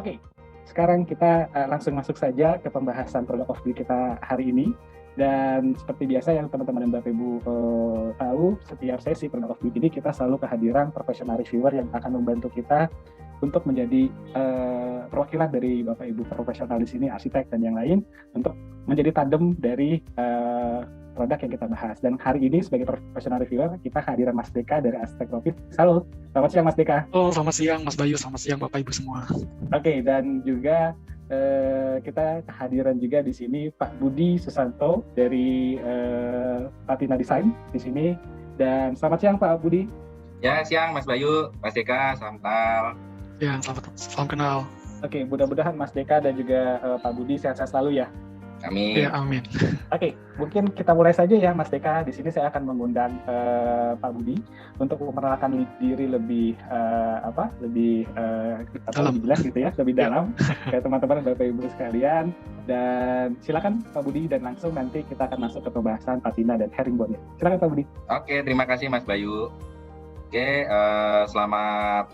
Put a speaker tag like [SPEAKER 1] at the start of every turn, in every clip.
[SPEAKER 1] Oke, sekarang kita langsung masuk saja ke pembahasan product of the week kita hari ini. Dan seperti biasa yang teman-teman dan Bapak Ibu tahu, setiap sesi product of the week ini kita selalu kehadiran profesional reviewer yang akan membantu kita untuk menjadi perwakilan dari Bapak Ibu profesional di sini, arsitek dan yang lain, untuk menjadi tandem dari produk yang kita bahas. Dan hari ini sebagai profesional reviewer, kita kehadiran Mas Deka dari Arsitek Profit. Halo, selamat siang Mas Deka.
[SPEAKER 2] Oh, selamat siang Mas Bayu, selamat siang Bapak Ibu semua.
[SPEAKER 1] Oke, dan juga kita kehadiran juga di sini Pak Budi Susanto dari Patina Design di sini. Dan selamat siang Pak Budi.
[SPEAKER 3] Ya, siang Mas Bayu, Mas Deka, salam kenal.
[SPEAKER 2] Ya, salam kenal.
[SPEAKER 1] Oke, mudah-mudahan Mas Deka dan juga Pak Budi sehat-sehat selalu ya.
[SPEAKER 3] Amin.
[SPEAKER 2] Ya, amin.
[SPEAKER 1] Oke, mungkin kita mulai saja ya Mas Deka. Di sini saya akan mengundang Pak Budi untuk memperkenalkan diri lebih lebih jelas gitu ya, lebih dalam ke teman-teman Bapak Ibu sekalian. Dan silakan Pak Budi, dan langsung nanti kita akan masuk ke pembahasan patina dan herringbone. Silakan Pak Budi.
[SPEAKER 3] Oke, terima kasih Mas Bayu. Oke, selamat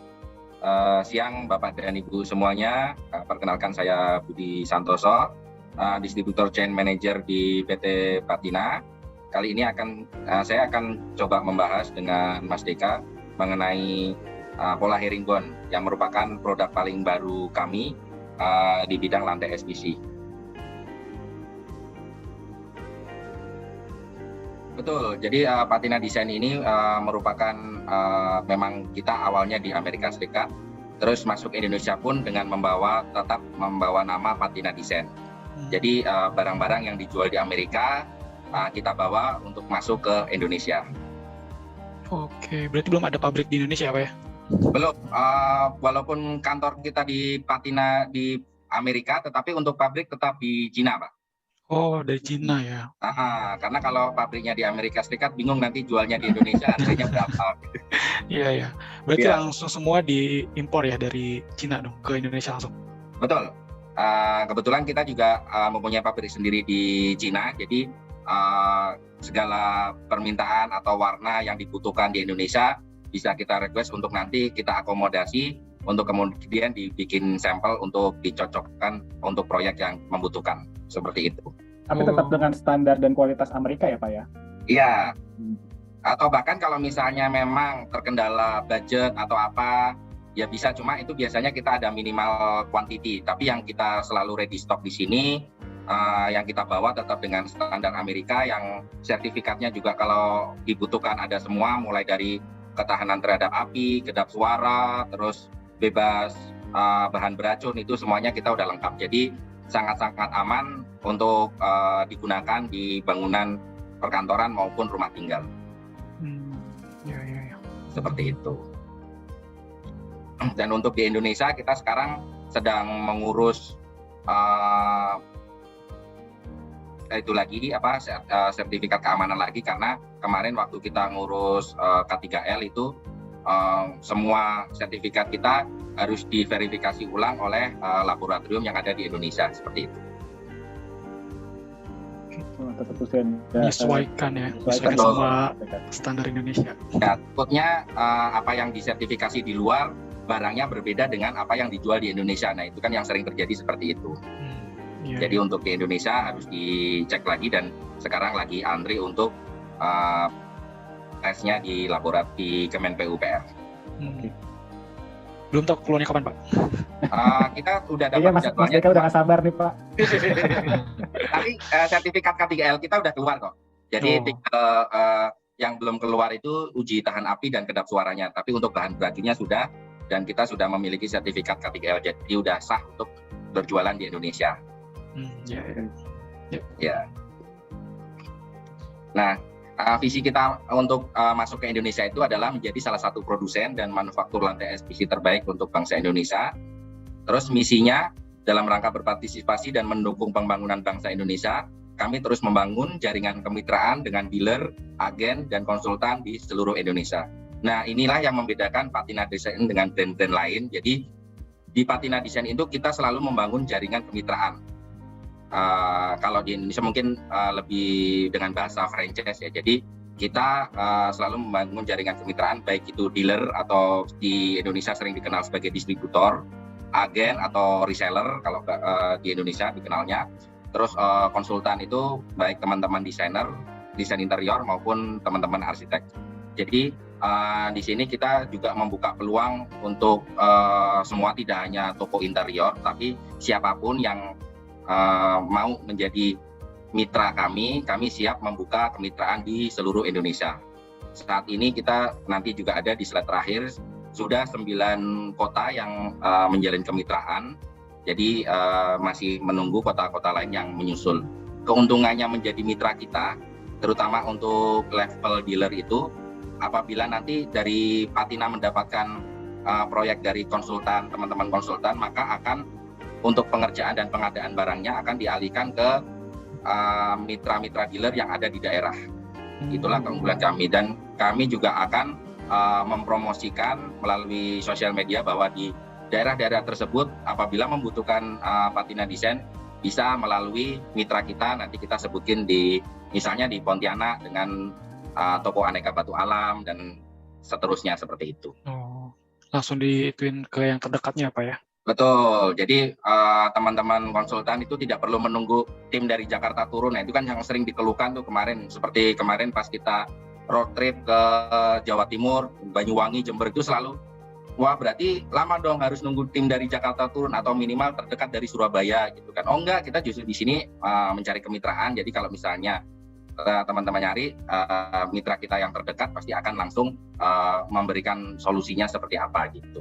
[SPEAKER 3] siang Bapak dan Ibu semuanya. Perkenalkan saya Budi Santoso, distributor chain manager di PT Patina. Kali ini saya akan coba membahas dengan Mas Deka mengenai pola herringbone yang merupakan produk paling baru kami di bidang lantai SPC. Betul, jadi Patina Design ini merupakan memang kita awalnya di Amerika Serikat, terus masuk Indonesia pun dengan tetap membawa nama Patina Design. Jadi barang-barang yang dijual di Amerika kita bawa untuk masuk ke Indonesia.
[SPEAKER 2] Oke, berarti belum ada pabrik di Indonesia Pak ya?
[SPEAKER 3] Belum, walaupun kantor kita di Patina di Amerika, tetapi untuk pabrik tetap di Cina Pak.
[SPEAKER 2] Oh, dari Cina ya?
[SPEAKER 3] Karena kalau pabriknya di Amerika Serikat bingung nanti jualnya di Indonesia harganya berapa.
[SPEAKER 2] Iya, ya. Berarti langsung semua diimpor ya dari Cina dong ke Indonesia langsung?
[SPEAKER 3] Betul. Kebetulan kita juga mempunyai pabrik sendiri di Cina, jadi segala permintaan atau warna yang dibutuhkan di Indonesia bisa kita request untuk nanti kita akomodasi untuk kemudian dibikin sampel untuk dicocokkan untuk proyek yang membutuhkan, seperti itu.
[SPEAKER 1] Tapi tetap dengan standar dan kualitas Amerika ya Pak ya?
[SPEAKER 3] Iya. Atau bahkan kalau misalnya memang terkendala budget atau apa, ya bisa, cuma itu biasanya kita ada minimal quantity, tapi yang kita selalu ready stock di sini, yang kita bawa tetap dengan standar Amerika, yang sertifikatnya juga kalau dibutuhkan ada semua, mulai dari ketahanan terhadap api, kedap suara, terus bebas bahan beracun, itu semuanya kita udah lengkap. Jadi sangat-sangat aman untuk digunakan di bangunan perkantoran maupun rumah tinggal.
[SPEAKER 2] Ya.
[SPEAKER 3] Seperti itu. Dan untuk di Indonesia kita sekarang sedang mengurus sertifikat keamanan lagi, karena kemarin waktu kita ngurus K3L itu semua sertifikat kita harus diverifikasi ulang oleh laboratorium yang ada di Indonesia, seperti itu.
[SPEAKER 2] Menyesuaikan sama standar Indonesia.
[SPEAKER 3] Ya, takutnya apa yang disertifikasi di luar barangnya berbeda dengan apa yang dijual di Indonesia. Nah, itu kan yang sering terjadi seperti itu. Jadi untuk di Indonesia harus dicek lagi, dan sekarang lagi antri untuk tesnya di laboratorium Kemen PUPR.
[SPEAKER 2] Belum tahu keluarnya kapan Pak?
[SPEAKER 1] Kita udah dapat jadwalnya. Kita udah gak sabar nih Pak.
[SPEAKER 3] Tapi sertifikat K3L kita udah keluar kok. Jadi yang belum keluar itu uji tahan api dan kedap suaranya. Tapi untuk bahan bakunya sudah, dan kita sudah memiliki sertifikat K3L, jadi udah sah untuk berjualan di Indonesia. Ya. Nah, visi kita untuk masuk ke Indonesia itu adalah menjadi salah satu produsen dan manufaktur lantai SPC terbaik untuk bangsa Indonesia. Terus misinya dalam rangka berpartisipasi dan mendukung pembangunan bangsa Indonesia, kami terus membangun jaringan kemitraan dengan dealer, agen, dan konsultan di seluruh Indonesia. Nah, inilah yang membedakan Patina Design dengan brand-brand lain. Jadi di Patina Design itu kita selalu membangun jaringan kemitraan. Kalau di Indonesia mungkin lebih dengan bahasa franchise ya. Jadi kita selalu membangun jaringan kemitraan, baik itu dealer atau di Indonesia sering dikenal sebagai distributor, agen atau reseller kalau di Indonesia dikenalnya. Terus konsultan itu baik teman-teman desain interior maupun teman-teman arsitek. Jadi di sini kita juga membuka peluang untuk semua, tidak hanya toko interior, tapi siapapun yang mau menjadi mitra kami siap membuka kemitraan di seluruh Indonesia. Saat ini kita nanti juga ada di slide terakhir, sudah 9 kota yang menjalin kemitraan. Jadi masih menunggu kota-kota lain yang menyusul. Keuntungannya menjadi mitra kita, terutama untuk level dealer itu, apabila nanti dari Patina mendapatkan proyek dari konsultan, teman-teman konsultan, maka akan untuk pengerjaan dan pengadaan barangnya akan dialihkan ke mitra-mitra dealer yang ada di daerah. Itulah keunggulan kami, dan kami juga akan mempromosikan melalui sosial media bahwa di daerah-daerah tersebut apabila membutuhkan Patina Desain bisa melalui mitra kita. Nanti kita sebutin misalnya di Pontianak dengan toko aneka batu alam dan seterusnya seperti itu.
[SPEAKER 2] Oh, langsung diituin ke yang terdekatnya Pak ya?
[SPEAKER 3] Betul, jadi teman-teman konsultan itu tidak perlu menunggu tim dari Jakarta turun. Nah itu kan yang sering dikeluhkan tuh kemarin, seperti kemarin pas kita road trip ke Jawa Timur, Banyuwangi, Jember, itu selalu, wah berarti lama dong harus nunggu tim dari Jakarta turun atau minimal terdekat dari Surabaya gitu kan. Oh enggak, kita justru di sini mencari kemitraan. Jadi kalau misalnya teman-teman nyari mitra kita yang terdekat, pasti akan langsung memberikan solusinya seperti apa gitu.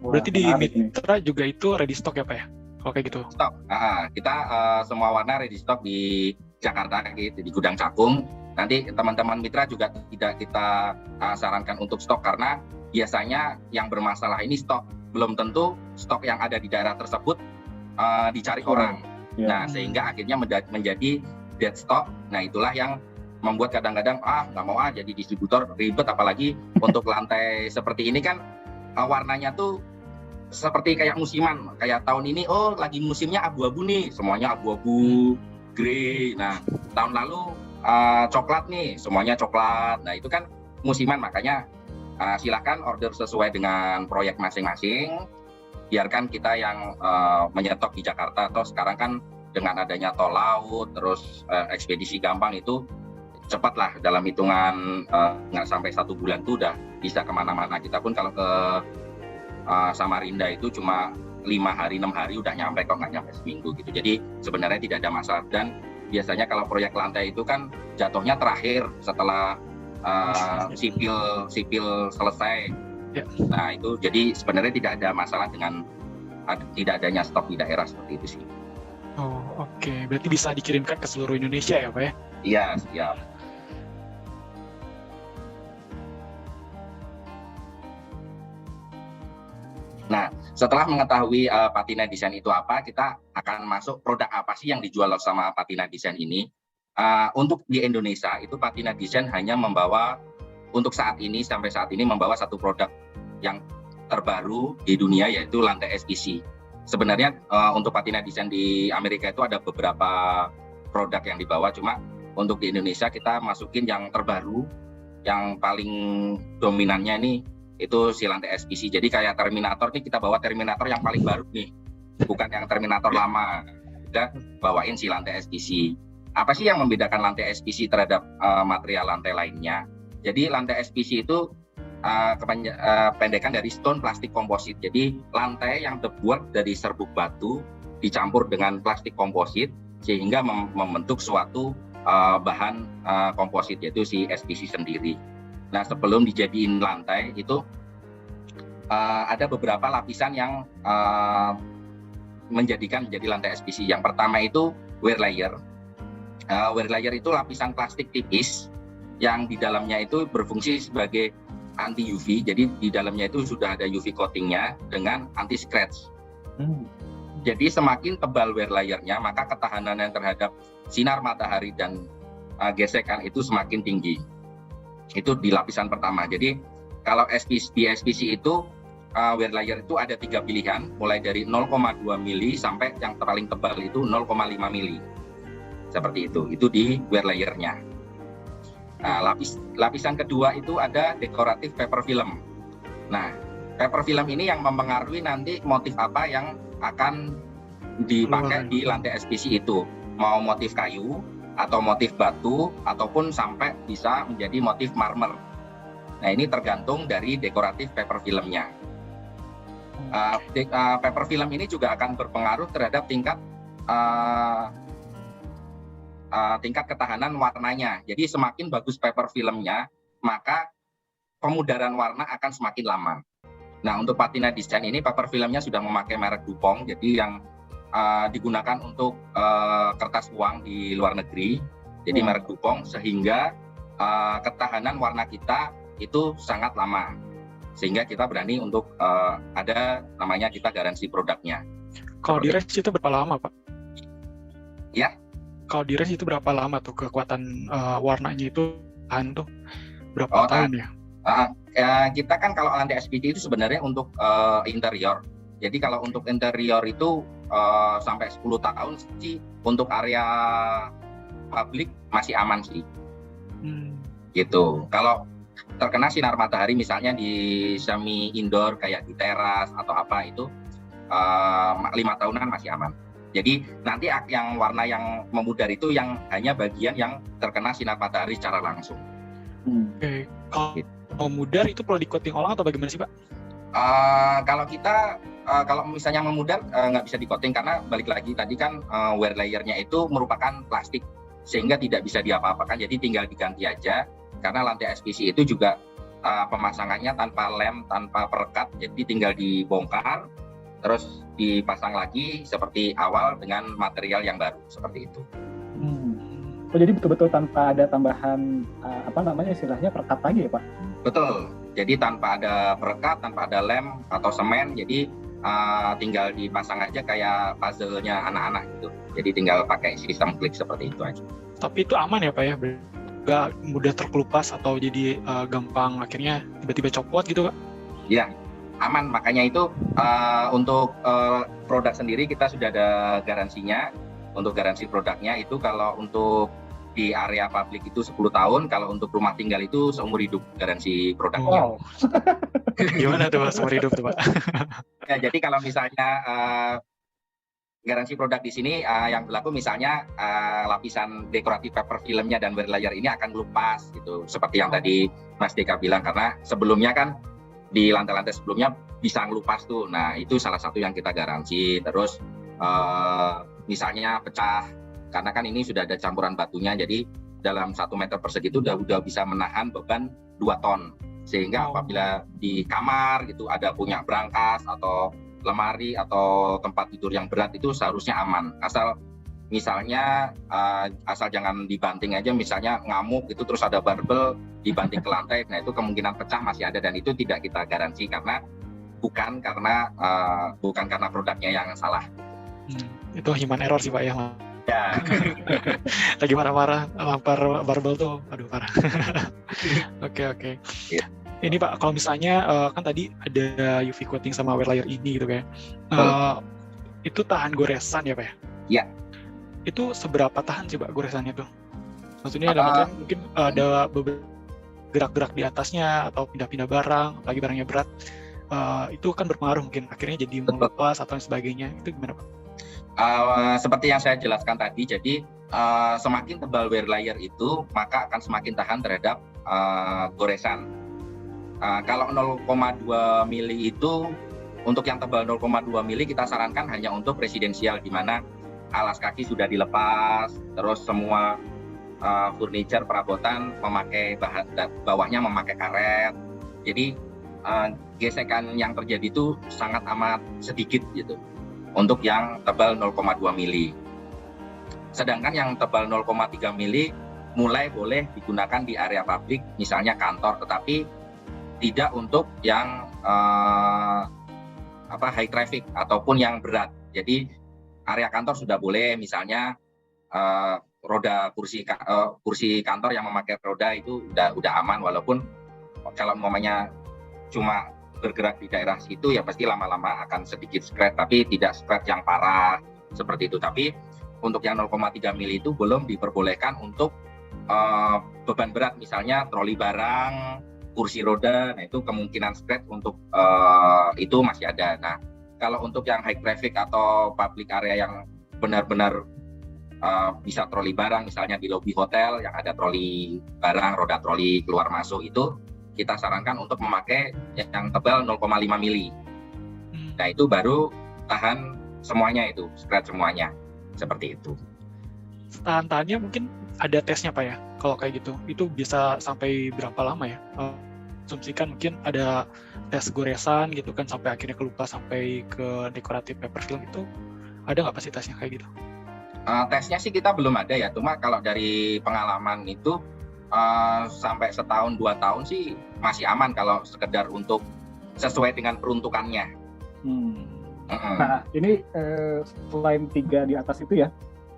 [SPEAKER 2] Wah, berarti di mitra juga itu ready stock ya Pak ya? Kalau kayak gitu?
[SPEAKER 3] Stock, kita semua warna ready stock di Jakarta gitu, di gudang Cakung. Nanti teman-teman mitra juga tidak kita sarankan untuk stok, karena biasanya yang bermasalah ini stok. Belum tentu stok yang ada di daerah tersebut dicari orang. Nah, sehingga akhirnya menjadi dead stock. Nah, itulah yang membuat kadang-kadang nggak mau jadi distributor, ribet. Apalagi untuk lantai seperti ini kan warnanya tuh seperti kayak musiman. Kayak tahun ini, lagi musimnya abu-abu nih, semuanya abu-abu, grey. Nah, tahun lalu coklat nih, semuanya coklat. Nah, itu kan musiman, makanya silakan order sesuai dengan proyek masing-masing. Biarkan kita yang menyetok di Jakarta. Atau sekarang kan dengan adanya tol laut, terus ekspedisi gampang, itu cepatlah, dalam hitungan nggak sampai 1 bulan tuh udah bisa kemana-mana. Kita pun kalau ke Samarinda itu cuma 5 hari, 6 hari udah nyampe kok, nggak nyampe seminggu gitu. Jadi sebenarnya tidak ada masalah. Dan biasanya kalau proyek lantai itu kan jatuhnya terakhir setelah sipil selesai.
[SPEAKER 2] Ya.
[SPEAKER 3] Nah itu jadi sebenarnya tidak ada masalah dengan tidak adanya stok di daerah seperti itu sih.
[SPEAKER 2] Oh oke. Berarti bisa dikirimkan ke seluruh Indonesia ya Pak ya?
[SPEAKER 3] Iya, siap. Nah, setelah mengetahui Patina Desain itu apa, kita akan masuk produk apa sih yang dijual sama Patina Desain ini. Untuk di Indonesia itu Patina Desain hanya membawa, untuk sampai saat ini membawa satu produk yang terbaru di dunia, yaitu lantai SPC. Sebenarnya untuk Patina Desain di Amerika itu ada beberapa produk yang dibawa, cuma untuk di Indonesia kita masukin yang terbaru, yang paling dominannya ini itu si lantai SPC. Jadi kayak Terminator nih, kita bawa Terminator yang paling baru nih, bukan yang Terminator lama. Kita bawain si lantai SPC. Apa sih yang membedakan lantai SPC terhadap material lantai lainnya? Jadi lantai SPC itu pendekan dari stone plastik komposit. Jadi lantai yang terbuat dari serbuk batu dicampur dengan plastik komposit sehingga membentuk suatu bahan komposit, yaitu si SPC sendiri. Nah, sebelum dijadiin lantai itu ada beberapa lapisan yang menjadi lantai SPC. Yang pertama itu wear layer. Wear layer itu lapisan plastik tipis yang di dalamnya itu berfungsi sebagai anti UV. Jadi di dalamnya itu sudah ada UV coatingnya dengan anti scratch. Jadi semakin tebal wear layernya, maka ketahanannya terhadap sinar matahari dan gesekan itu semakin tinggi. Itu di lapisan pertama. Jadi kalau di SPC itu wear layer itu ada 3 pilihan, mulai dari 0,2 mili sampai yang paling tebal itu 0,5 mili. Seperti itu di wear layernya. Nah, lapisan kedua itu ada dekoratif paper film. Nah, paper film ini yang mempengaruhi nanti motif apa yang akan dipakai di lantai SPC itu, mau motif kayu atau motif batu ataupun sampai bisa menjadi motif marmer. Nah, ini tergantung dari dekoratif paper filmnya. Paper film ini juga akan berpengaruh terhadap tingkat ketahanan warnanya. Jadi semakin bagus paper filmnya, maka pemudaran warna akan semakin lama. Nah, untuk patina desain ini paper filmnya sudah memakai merek Dupont, jadi yang digunakan untuk kertas uang di luar negeri, jadi merek Dupont, sehingga ketahanan warna kita itu sangat lama, sehingga kita berani untuk ada namanya kita garansi produknya.
[SPEAKER 2] Kalau di res itu berapa lama, Pak?
[SPEAKER 3] Ya.
[SPEAKER 2] Kalau di res itu berapa lama tuh kekuatan warnanya itu tahan tuh berapa tahun ya?
[SPEAKER 3] Kita kan kalau lantai SPC itu sebenarnya untuk interior. Jadi kalau untuk interior itu sampai 10 tahun sih, untuk area publik masih aman sih. Gitu. Kalau terkena sinar matahari misalnya di semi indoor kayak di teras atau apa itu 5 tahunan masih aman. Jadi nanti yang warna yang memudar itu yang hanya bagian yang terkena sinar matahari secara langsung.
[SPEAKER 2] Oke. Kalau memudar itu perlu di-coating ulang atau bagaimana sih, Pak?
[SPEAKER 3] Kalau kita kalau misalnya memudar nggak bisa di-coating, karena balik lagi tadi kan wear layernya itu merupakan plastik sehingga tidak bisa diapa-apakan, jadi tinggal diganti aja. Karena lantai SPC itu juga pemasangannya tanpa lem, tanpa perekat, jadi tinggal dibongkar terus dipasang lagi seperti awal dengan material yang baru seperti itu.
[SPEAKER 1] Oh, jadi betul-betul tanpa ada tambahan istilahnya perekat lagi ya, Pak?
[SPEAKER 3] Betul. Jadi tanpa ada perekat, tanpa ada lem atau semen, jadi tinggal dipasang aja kayak puzzle-nya anak-anak gitu. Jadi tinggal pakai sistem klik seperti itu aja.
[SPEAKER 2] Tapi itu aman ya, Pak ya? Nggak mudah terkelupas atau jadi gampang akhirnya tiba-tiba copot gitu, Pak?
[SPEAKER 3] Iya, aman. Makanya itu untuk produk sendiri kita sudah ada garansinya. Untuk garansi produknya itu kalau untuk di area publik itu 10 tahun, kalau untuk rumah tinggal itu seumur hidup garansi produknya.
[SPEAKER 1] Wow.
[SPEAKER 2] Gimana tuh, Pak, seumur hidup tuh, Pak?
[SPEAKER 3] Ya, jadi kalau misalnya garansi produk di sini yang berlaku misalnya lapisan dekoratif paper filmnya dan wear layer ini akan lepas gitu, seperti yang tadi Mas Deka bilang, karena sebelumnya kan di lantai-lantai sebelumnya bisa ngelupas tuh. Nah, itu salah satu yang kita garansi. Terus misalnya pecah, karena kan ini sudah ada campuran batunya, jadi dalam 1 meter persegi itu udah bisa menahan beban 2 ton, sehingga apabila di kamar gitu ada punya brankas atau lemari atau tempat tidur yang berat itu seharusnya aman, asal misalnya asal jangan dibanting aja, misalnya ngamuk itu terus ada barbel dibanting ke lantai, nah itu kemungkinan pecah masih ada, dan itu tidak kita garansi karena bukan karena produknya yang salah.
[SPEAKER 2] Itu human error sih, Pak ya.
[SPEAKER 3] Ya.
[SPEAKER 2] Lagi marah-marah lampar barbel tuh, aduh parah. Oke.
[SPEAKER 3] Ya.
[SPEAKER 2] Ini Pak, kalau misalnya kan tadi ada UV coating sama wear layer ini gitu kayak, itu tahan goresan ya Pak ya?
[SPEAKER 3] Iya.
[SPEAKER 2] Itu seberapa tahan sih Pak goresannya tuh? Maksudnya dalam artian mungkin ada beberapa gerak-gerak di atasnya atau pindah-pindah barang, apalagi barangnya berat, itu kan berpengaruh mungkin akhirnya jadi melepas atau sebagainya. Itu gimana Pak?
[SPEAKER 3] Seperti yang saya jelaskan tadi, jadi semakin tebal wear layer itu maka akan semakin tahan terhadap goresan. Kalau 0,2 mili itu untuk yang tebal 0,2 mili kita sarankan hanya untuk residensial, di mana alas kaki sudah dilepas, terus semua furniture perabotan memakai bahan bawahnya memakai karet. Jadi gesekan yang terjadi itu sangat amat sedikit gitu. Untuk yang tebal 0,2 mili. Sedangkan yang tebal 0,3 mili mulai boleh digunakan di area publik, misalnya kantor, tetapi tidak untuk yang high traffic ataupun yang berat. Jadi area kantor sudah boleh, misalnya roda kursi kantor yang memakai roda itu udah aman, walaupun kalau umpamanya cuma bergerak di daerah situ ya pasti lama-lama akan sedikit scratch, tapi tidak scratch yang parah seperti itu. Tapi untuk yang 0,3 mili itu belum diperbolehkan untuk beban berat, misalnya troli barang kursi roda, nah itu kemungkinan scratch untuk itu masih ada. Nah, kalau untuk yang high traffic atau public area yang benar-benar bisa troli barang, misalnya di lobi hotel yang ada troli barang, roda troli keluar masuk, itu kita sarankan untuk memakai yang tebal 0,5 mili. Nah, itu baru tahan semuanya, itu scratch semuanya, seperti itu.
[SPEAKER 2] Tahan-tahannya mungkin ada tesnya Pak ya, kalau kayak gitu. Itu bisa sampai berapa lama ya? Asumsikan mungkin ada tes goresan gitu kan, sampai akhirnya kelupa sampai ke dekoratif paper film itu, ada nggak pasti tesnya kayak gitu?
[SPEAKER 3] Tesnya sih kita belum ada ya, cuma kalau dari pengalaman itu sampai setahun 2 tahun sih masih aman kalau sekedar untuk sesuai dengan peruntukannya.
[SPEAKER 1] Nah, ini selain 3 di atas itu ya,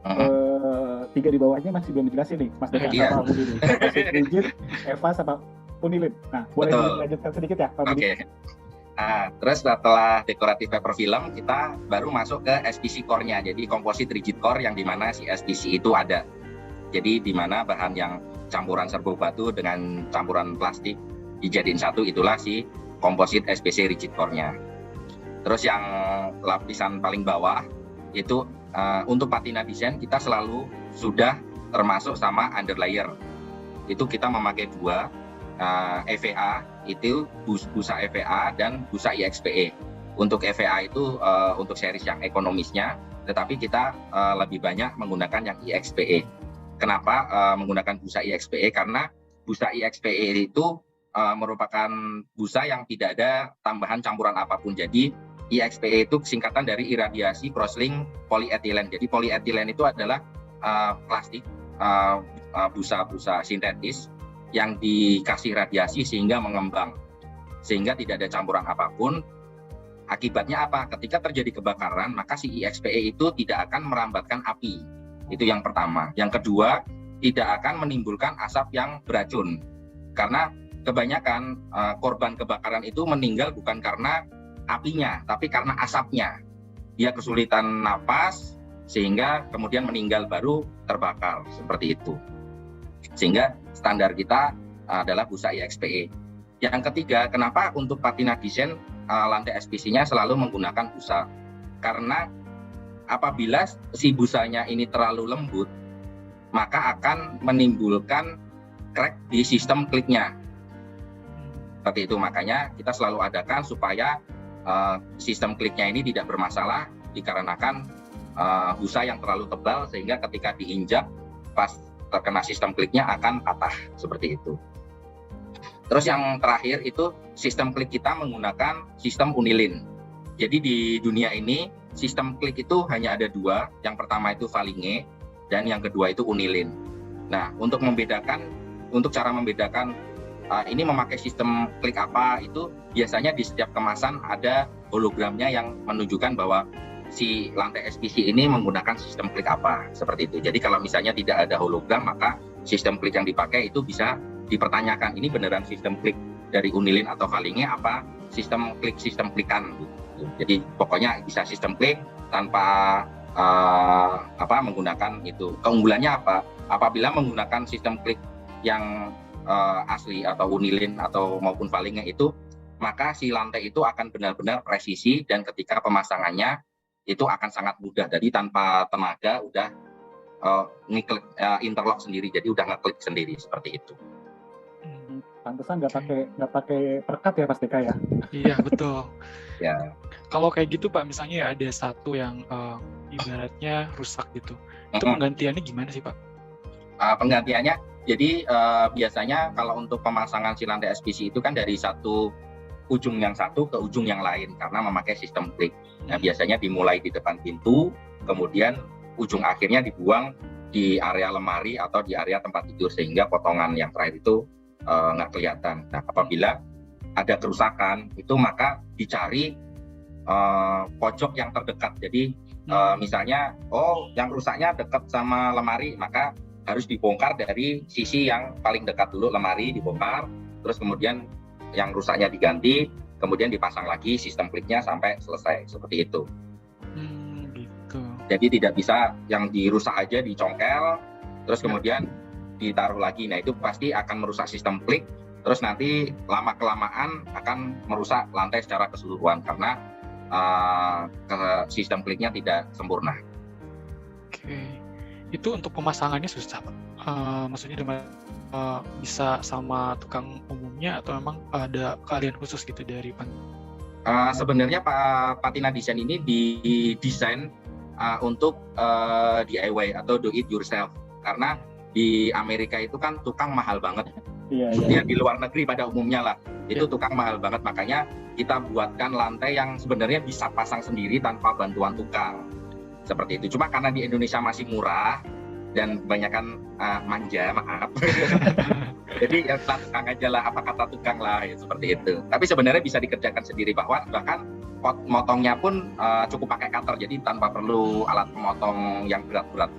[SPEAKER 1] 3 di bawahnya masih belum dijelasin nih, Mas Deka sama Budi ini. Komposit rigid, EVA sama Unilin. Nah, boleh dilanjutkan sedikit ya, Pak Budi?
[SPEAKER 3] Oke. Nah, terus setelah dekoratif paper film, kita baru masuk ke SPC core-nya. Jadi composite rigid core yang dimana si SPC itu ada. Jadi dimana bahan yang campuran serbuk batu dengan campuran plastik dijadiin satu, itulah si composite SPC rigid core-nya. Terus yang lapisan paling bawah itu untuk patina desain kita selalu sudah termasuk sama underlayer. Itu kita memakai 2 EVA, itu busa EVA dan busa IXPE. Untuk EVA itu untuk series yang ekonomisnya, tetapi kita lebih banyak menggunakan yang IXPE. Kenapa menggunakan busa IXPE? Karena busa IXPE itu merupakan busa yang tidak ada tambahan campuran apapun. Jadi IXPE itu singkatan dari iradiasi crosslink polyethylene. Jadi polyethylene itu adalah plastik busa-busa sintetis yang dikasih radiasi sehingga mengembang, sehingga tidak ada campuran apapun. Akibatnya apa? Ketika terjadi kebakaran, maka si IXPE itu tidak akan merambatkan api. Itu yang pertama. Yang kedua, tidak akan menimbulkan asap yang beracun. Karena kebanyakan korban kebakaran itu meninggal bukan karena apinya, tapi karena asapnya. Dia kesulitan napas, sehingga kemudian meninggal baru terbakar, seperti itu. Sehingga standar kita adalah busa IXPE. Yang ketiga, kenapa untuk patina desain lantai SPC-nya selalu menggunakan busa? Karena apabila si busanya ini terlalu lembut, maka akan menimbulkan crack di sistem kliknya. Seperti itu, makanya kita selalu adakan supaya sistem kliknya ini tidak bermasalah, dikarenakan busa yang terlalu tebal sehingga ketika diinjak pas terkena sistem kliknya akan patah, seperti itu. Terus yang terakhir itu sistem klik kita menggunakan sistem Unilin. Jadi di dunia ini sistem klik itu hanya ada 2. Yang pertama itu Valinge dan yang kedua itu Unilin. Nah, untuk cara membedakan ini memakai sistem klik apa, itu biasanya di setiap kemasan ada hologramnya yang menunjukkan bahwa si lantai SPC ini menggunakan sistem klik apa, seperti itu. Jadi kalau misalnya tidak ada hologram, maka sistem klik yang dipakai itu bisa dipertanyakan, ini beneran sistem klik dari Unilin atau Valinge apa sistem klikan gitu. Jadi pokoknya bisa sistem klik tanpa menggunakan itu. Keunggulannya apa? Apabila menggunakan sistem klik yang asli atau Unilin atau maupun Valinge itu, maka si lantai itu akan benar-benar presisi dan ketika pemasangannya itu akan sangat mudah. Jadi tanpa tenaga udah ngeklik interlock sendiri, jadi udah ngeklik sendiri, seperti itu.
[SPEAKER 1] Pantesan nggak pakai perekat ya Mas Deka ya?
[SPEAKER 2] Iya betul.
[SPEAKER 3] Ya.
[SPEAKER 2] Kalau kayak gitu Pak, misalnya ada satu yang ibaratnya rusak gitu, itu penggantiannya gimana sih Pak?
[SPEAKER 3] Penggantiannya, jadi biasanya kalau untuk pemasangan si lantai SPC itu kan dari satu ujung yang satu ke ujung yang lain karena memakai sistem klik. Nah, biasanya dimulai di depan pintu, kemudian ujung akhirnya dibuang di area lemari atau di area tempat tidur sehingga potongan yang terakhir itu nggak kelihatan. Nah, apabila ada kerusakan itu maka dicari pojok yang terdekat. Jadi misalnya, yang rusaknya dekat sama lemari, maka harus dibongkar dari sisi yang paling dekat dulu, lemari dibongkar, terus kemudian yang rusaknya diganti, kemudian dipasang lagi sistem kliknya sampai selesai, seperti itu.
[SPEAKER 2] Gitu.
[SPEAKER 3] Jadi tidak bisa yang dirusak aja dicongkel, terus kemudian ditaruh lagi. Nah, itu pasti akan merusak sistem klik terus nanti lama-kelamaan akan merusak lantai secara keseluruhan karena sistem kliknya tidak sempurna.
[SPEAKER 2] Oke, itu untuk pemasangannya susah Pak? Maksudnya bisa sama tukang umumnya atau memang ada keahlian khusus gitu dari
[SPEAKER 3] Sebenarnya Patina Design ini didesain untuk DIY atau do it yourself, karena di Amerika itu kan tukang mahal banget. Ya, di luar negeri pada umumnya lah itu tukang mahal banget, makanya kita buatkan lantai yang sebenarnya bisa pasang sendiri tanpa bantuan tukang seperti itu. Cuma karena di Indonesia masih murah dan kebanyakan manja, maaf. Jadi ya tukang aja lah, apa kata tukang lah, ya, seperti itu. Tapi sebenarnya bisa dikerjakan sendiri, bahkan motongnya pun cukup pakai cutter, jadi tanpa perlu alat pemotong yang berat-berat.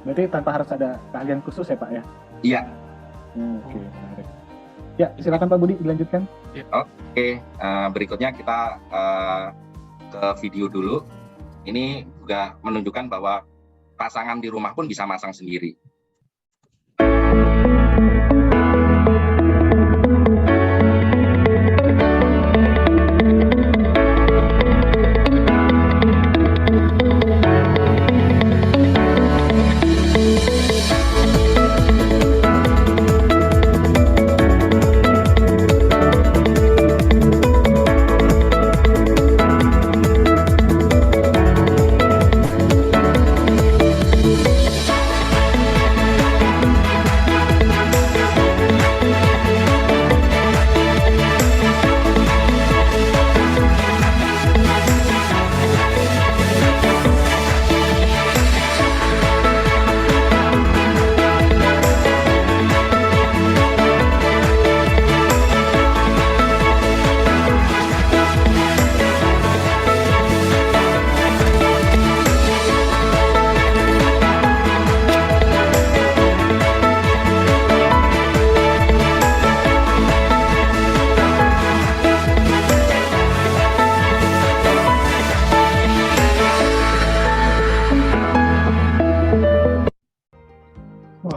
[SPEAKER 1] Berarti tanpa harus ada keahlian khusus ya Pak ya?
[SPEAKER 3] Iya.
[SPEAKER 1] Oke, menarik. Ya, silakan Pak Budi dilanjutkan.
[SPEAKER 3] Oke, berikutnya kita ke video dulu. Ini juga menunjukkan bahwa pasangan di rumah pun bisa masang sendiri.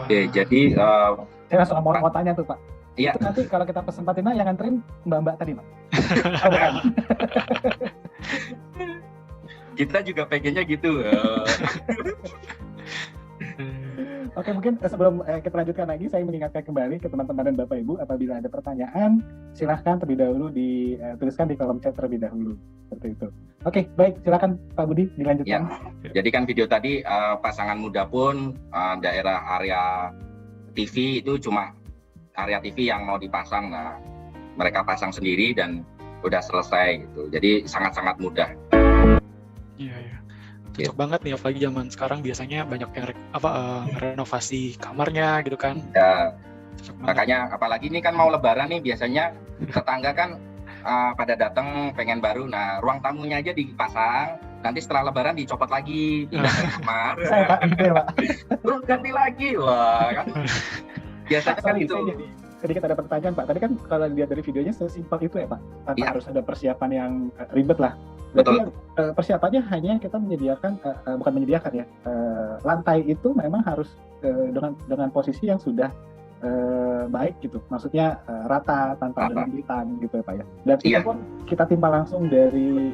[SPEAKER 3] Oke, jadi
[SPEAKER 1] saya langsung mau tanya tuh Pak.
[SPEAKER 3] Iya.
[SPEAKER 1] Itu nanti kalau kita pesen Patina yang nganterin Mbak tadi Pak.
[SPEAKER 3] Kita juga pengennya gitu.
[SPEAKER 1] Oke, mungkin sebelum kita lanjutkan lagi, saya mengingatkan kembali ke teman-teman dan Bapak Ibu, apabila ada pertanyaan, silahkan terlebih dahulu dituliskan di kolom chat terlebih dahulu. Seperti itu. Oke, baik, silakan Pak Budi dilanjutkan.
[SPEAKER 3] Ya, jadi kan video tadi pasangan muda pun daerah area TV itu cuma area TV yang mau dipasang, nah mereka pasang sendiri dan udah selesai gitu. Jadi sangat-sangat mudah.
[SPEAKER 2] Iya. Cocok banget nih, apalagi zaman sekarang biasanya banyak yang renovasi kamarnya gitu kan.
[SPEAKER 3] Ya, makanya apalagi ini kan mau lebaran nih, biasanya tetangga kan pada datang pengen baru, nah ruang tamunya aja dipasang, nanti setelah lebaran dicopot lagi, pindah ke kamar. Terus ganti lagi, wah kan. Biasanya kan itu.
[SPEAKER 1] Sedikit ada pertanyaan Pak, tadi kan kalau dilihat dari videonya sesimpel itu ya Pak, tanpa harus ada persiapan yang ribet lah. Berarti persiapannya hanya kita menyediakan, bukan menyediakan ya, lantai itu memang harus dengan posisi yang sudah baik gitu, maksudnya rata tanpa ada lembitan gitu ya Pak ya. Dan itu pun kita timpa langsung dari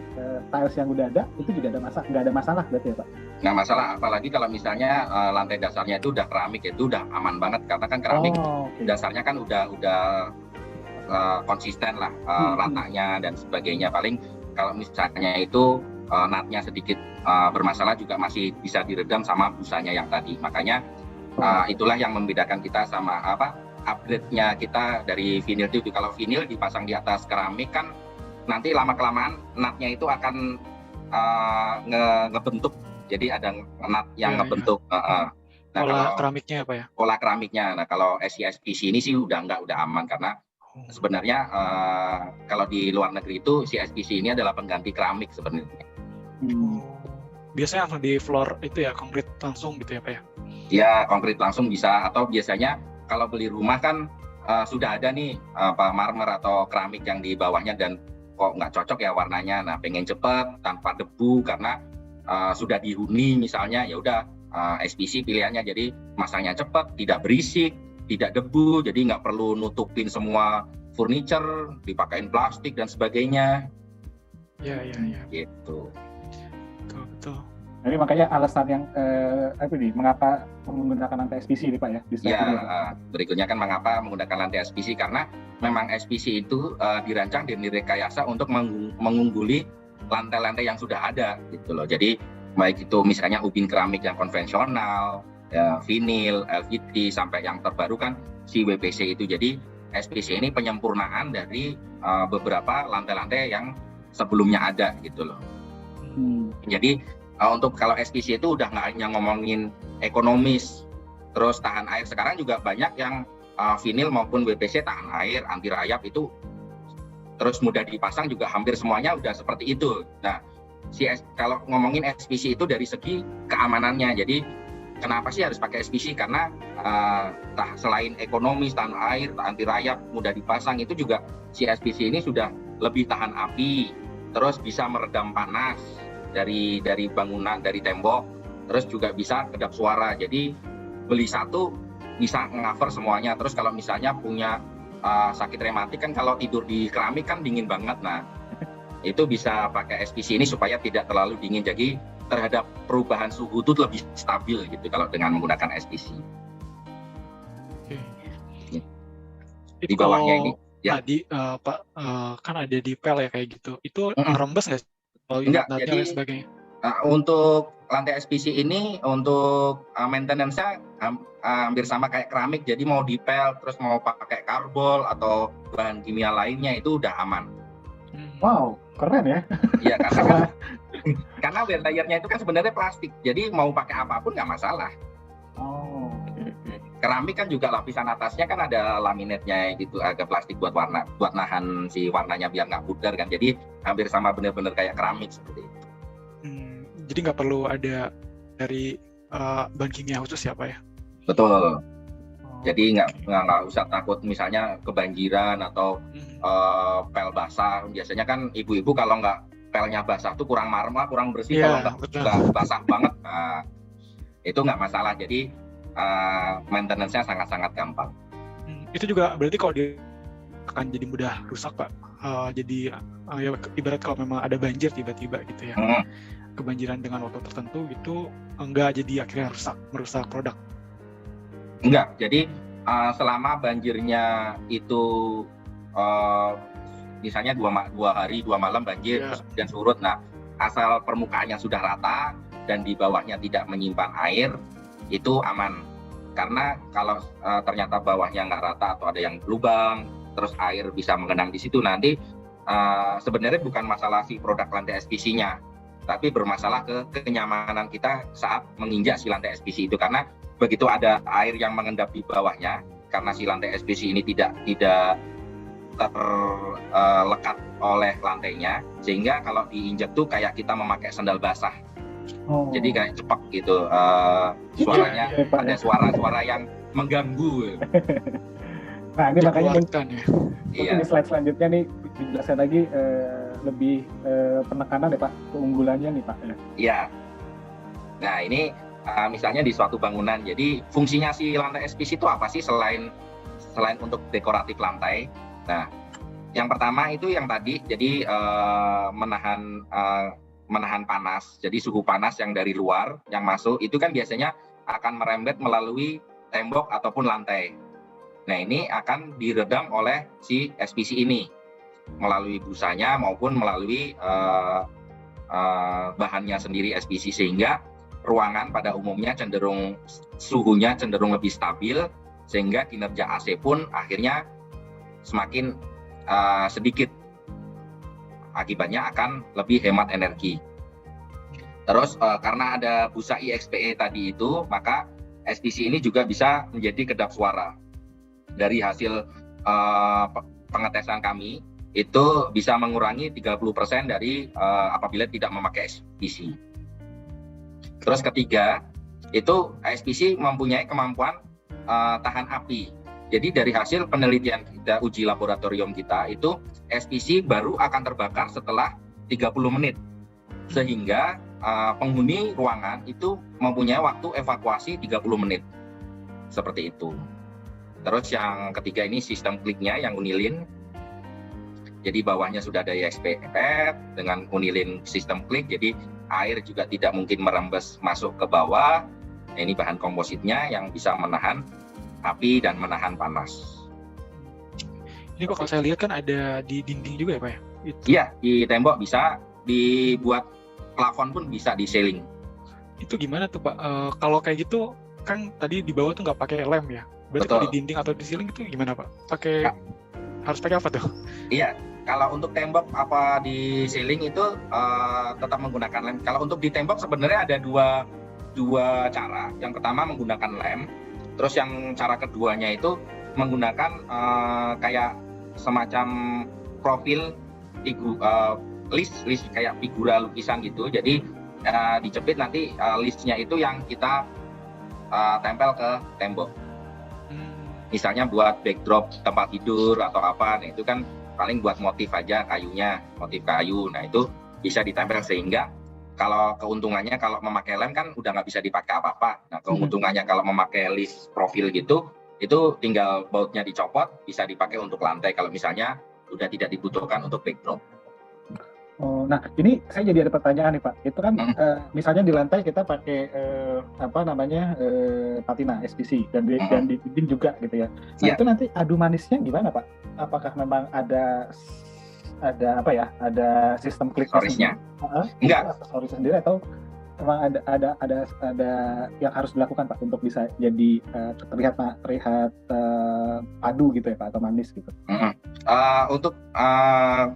[SPEAKER 1] tiles yang udah ada, itu juga nggak ada masalah berarti ya Pak? Nggak
[SPEAKER 3] masalah, apalagi kalau misalnya lantai dasarnya itu udah keramik, itu udah aman banget, karena kan keramik dasarnya kan udah konsisten lah ratanya dan sebagainya. Paling kalau misalnya itu natnya sedikit bermasalah juga masih bisa diredam sama busanya yang tadi. Makanya itulah yang membedakan kita sama upgrade-nya kita dari vinyl itu. Kalau vinyl dipasang di atas keramik kan nanti lama-kelamaan natnya itu akan ngebentuk. Jadi ada nat yang ngebentuk.
[SPEAKER 2] Nah, pola keramiknya apa ya?
[SPEAKER 3] Pola keramiknya. Nah, kalau CSPC ini sih udah aman, karena sebenarnya kalau di luar negeri itu CSPC ini adalah pengganti keramik sebenarnya.
[SPEAKER 2] Biasanya langsung di floor itu ya, konkrit langsung gitu ya Pak ya?
[SPEAKER 3] Ya, konkrit langsung bisa, atau biasanya kalau beli rumah kan sudah ada nih marmer atau keramik yang di bawahnya dan kok nggak cocok ya warnanya. Nah, pengen cepat tanpa debu karena sudah dihuni misalnya, ya udah SPC pilihannya, jadi masangnya cepat, tidak berisik, tidak debu, jadi nggak perlu nutupin semua furniture, dipakein plastik dan sebagainya.
[SPEAKER 2] Ya.
[SPEAKER 3] Gitu.
[SPEAKER 2] Betul.
[SPEAKER 1] Jadi makanya alasan yang mengapa menggunakan lantai SPC ini Pak ya?
[SPEAKER 3] Berikutnya kan mengapa menggunakan lantai SPC, karena memang SPC itu dirancang dan direkayasa untuk mengungguli lantai-lantai yang sudah ada gitu loh. Jadi baik itu misalnya ubin keramik yang konvensional, vinil, LVT, sampai yang terbaru kan si WPC itu. Jadi SPC ini penyempurnaan dari beberapa lantai-lantai yang sebelumnya ada gitu loh. Jadi untuk kalau SPC itu udah nggak hanya ngomongin ekonomis, terus tahan air. Sekarang juga banyak yang vinil maupun WPC tahan air, anti rayap itu, terus mudah dipasang juga hampir semuanya udah seperti itu. Nah, kalau ngomongin SPC itu dari segi keamanannya. Jadi kenapa sih harus pakai SPC? Karena selain ekonomis, tahan air, anti rayap, mudah dipasang, itu juga si SPC ini sudah lebih tahan api, terus bisa meredam panas dari bangunan, dari tembok, terus juga bisa kedap suara. Jadi beli satu bisa nge-cover semuanya. Terus kalau misalnya punya sakit rematik kan, kalau tidur di keramik kan dingin banget. Nah, itu bisa pakai SPC ini supaya tidak terlalu dingin. Jadi terhadap perubahan suhu itu lebih stabil gitu kalau dengan menggunakan SPC.
[SPEAKER 2] Oke.
[SPEAKER 3] Di bawahnya ini
[SPEAKER 2] ya. Tadi Pak kan ada di pel ya kayak gitu. Itu rembes nggak?
[SPEAKER 3] Enggak, jadi
[SPEAKER 2] sebagainya.
[SPEAKER 3] Untuk lantai SPC ini untuk maintenance-nya hampir sama kayak keramik. Jadi mau dipel, terus mau pakai karbol atau bahan kimia lainnya itu udah aman.
[SPEAKER 1] Wow, keren ya.
[SPEAKER 3] Iya, karena wear layer-nya itu kan sebenarnya plastik. Jadi mau pakai apapun nggak masalah.
[SPEAKER 1] Oh, okay.
[SPEAKER 3] Keramik kan juga lapisan atasnya kan ada laminatnya gitu, agak plastik buat nahan si warnanya biar nggak pudar kan. Jadi hampir sama, benar-benar kayak keramik seperti itu.
[SPEAKER 2] Jadi nggak perlu ada dari bahan kimia khusus ya Pak ya?
[SPEAKER 3] Betul. Jadi nggak usah takut misalnya kebanjiran atau pel basah. Biasanya kan ibu-ibu kalau nggak pelnya basah tuh kurang marmer, kurang bersih. Kalau nggak basah banget, itu nggak masalah. Jadi maintenance-nya sangat-sangat gampang.
[SPEAKER 2] Itu juga berarti kalau dia akan jadi mudah rusak Pak. Jadi ya ibarat kalau memang ada banjir tiba-tiba gitu ya, kebanjiran dengan waktu tertentu gitu, enggak jadi akhirnya merusak produk.
[SPEAKER 3] Enggak, jadi selama banjirnya itu misalnya 2 hari 2 malam banjir, terus kemudian surut. Nah, asal permukaannya sudah rata dan di bawahnya tidak menyimpan air, itu aman. Karena kalau ternyata bawahnya nggak rata atau ada yang lubang, terus air bisa mengenang di situ, nanti sebenarnya bukan masalah si produk lantai SPC-nya, tapi bermasalah ke kenyamanan kita saat menginjak si lantai SPC itu. Karena begitu ada air yang mengendap di bawahnya, karena si lantai SPC ini tidak terlekat oleh lantainya, sehingga kalau diinjak tuh kayak kita memakai sandal basah. Jadi kayak cepak gitu, suaranya ada suara-suara yang mengganggu.
[SPEAKER 1] Nah, ini makanya mungkin
[SPEAKER 3] Iya.
[SPEAKER 1] di slide selanjutnya nih dijelaskan lagi lebih penekanan ya Pak, keunggulannya nih Pak.
[SPEAKER 3] Iya. Nah, ini misalnya di suatu bangunan, jadi fungsinya si lantai SPC itu apa sih selain untuk dekoratif lantai? Nah, yang pertama itu yang tadi, jadi menahan panas. Jadi suhu panas yang dari luar yang masuk itu kan biasanya akan merembet melalui tembok ataupun lantai. Nah, ini akan diredam oleh si SPC ini melalui busanya maupun melalui bahannya sendiri SPC, sehingga ruangan pada umumnya suhunya cenderung lebih stabil, sehingga kinerja AC pun akhirnya semakin sedikit. Akibatnya akan lebih hemat energi. Terus karena ada busa IXPE tadi itu, maka SPC ini juga bisa menjadi kedap suara. Dari hasil pengetesan kami, itu bisa mengurangi 30% dari apabila tidak memakai SPC. Terus ketiga, itu SPC mempunyai kemampuan tahan api. Jadi dari hasil penelitian kita, uji laboratorium kita, itu SPC baru akan terbakar setelah 30 menit. Sehingga penghuni ruangan itu mempunyai waktu evakuasi 30 menit. Seperti itu. Terus yang ketiga ini sistem kliknya yang unilin. Jadi bawahnya sudah ada SPF dengan unilin sistem klik, jadi air juga tidak mungkin merembes masuk ke bawah. Nah, ini bahan kompositnya yang bisa menahan api dan menahan panas.
[SPEAKER 2] Ini kok kalau saya lihat kan ada di dinding juga ya Pak ya?
[SPEAKER 3] Iya, di tembok bisa, dibuat plafon pun bisa di ceiling.
[SPEAKER 2] Itu gimana tuh Pak? Kalau kayak gitu kan tadi di bawah tuh nggak pakai lem ya? Berarti
[SPEAKER 3] Betul.
[SPEAKER 2] kalau di dinding atau di ceiling itu gimana Pak? Harus pakai apa tuh?
[SPEAKER 3] Iya, kalau untuk tembok apa di ceiling itu tetap menggunakan lem. Kalau untuk di tembok sebenarnya ada dua cara. Yang pertama menggunakan lem, terus yang cara keduanya itu menggunakan kayak semacam profil list kayak figura lukisan gitu. Jadi dicepit nanti listnya itu yang kita tempel ke tembok. Misalnya buat backdrop tempat tidur atau apa, nah itu kan paling buat motif aja kayunya, motif kayu. Nah itu bisa ditempel sehingga kalau keuntungannya kalau memakai lem kan udah nggak bisa dipakai apa-apa. Nah keuntungannya kalau memakai list profil gitu, itu tinggal bautnya dicopot, bisa dipakai untuk lantai kalau misalnya udah tidak dibutuhkan untuk backdrop.
[SPEAKER 1] Oh, nah ini saya jadi ada pertanyaan nih Pak. Itu kan misalnya di lantai kita pakai patina SPC dan di dinding juga gitu ya. Nah itu nanti adu manisnya gimana Pak? Apakah memang ada sistem klik
[SPEAKER 3] aksesorisnya? Enggak.
[SPEAKER 1] Aksesoris sendiri atau memang ada yang harus dilakukan Pak untuk bisa jadi terlihat padu gitu ya Pak atau manis gitu?
[SPEAKER 3] Untuk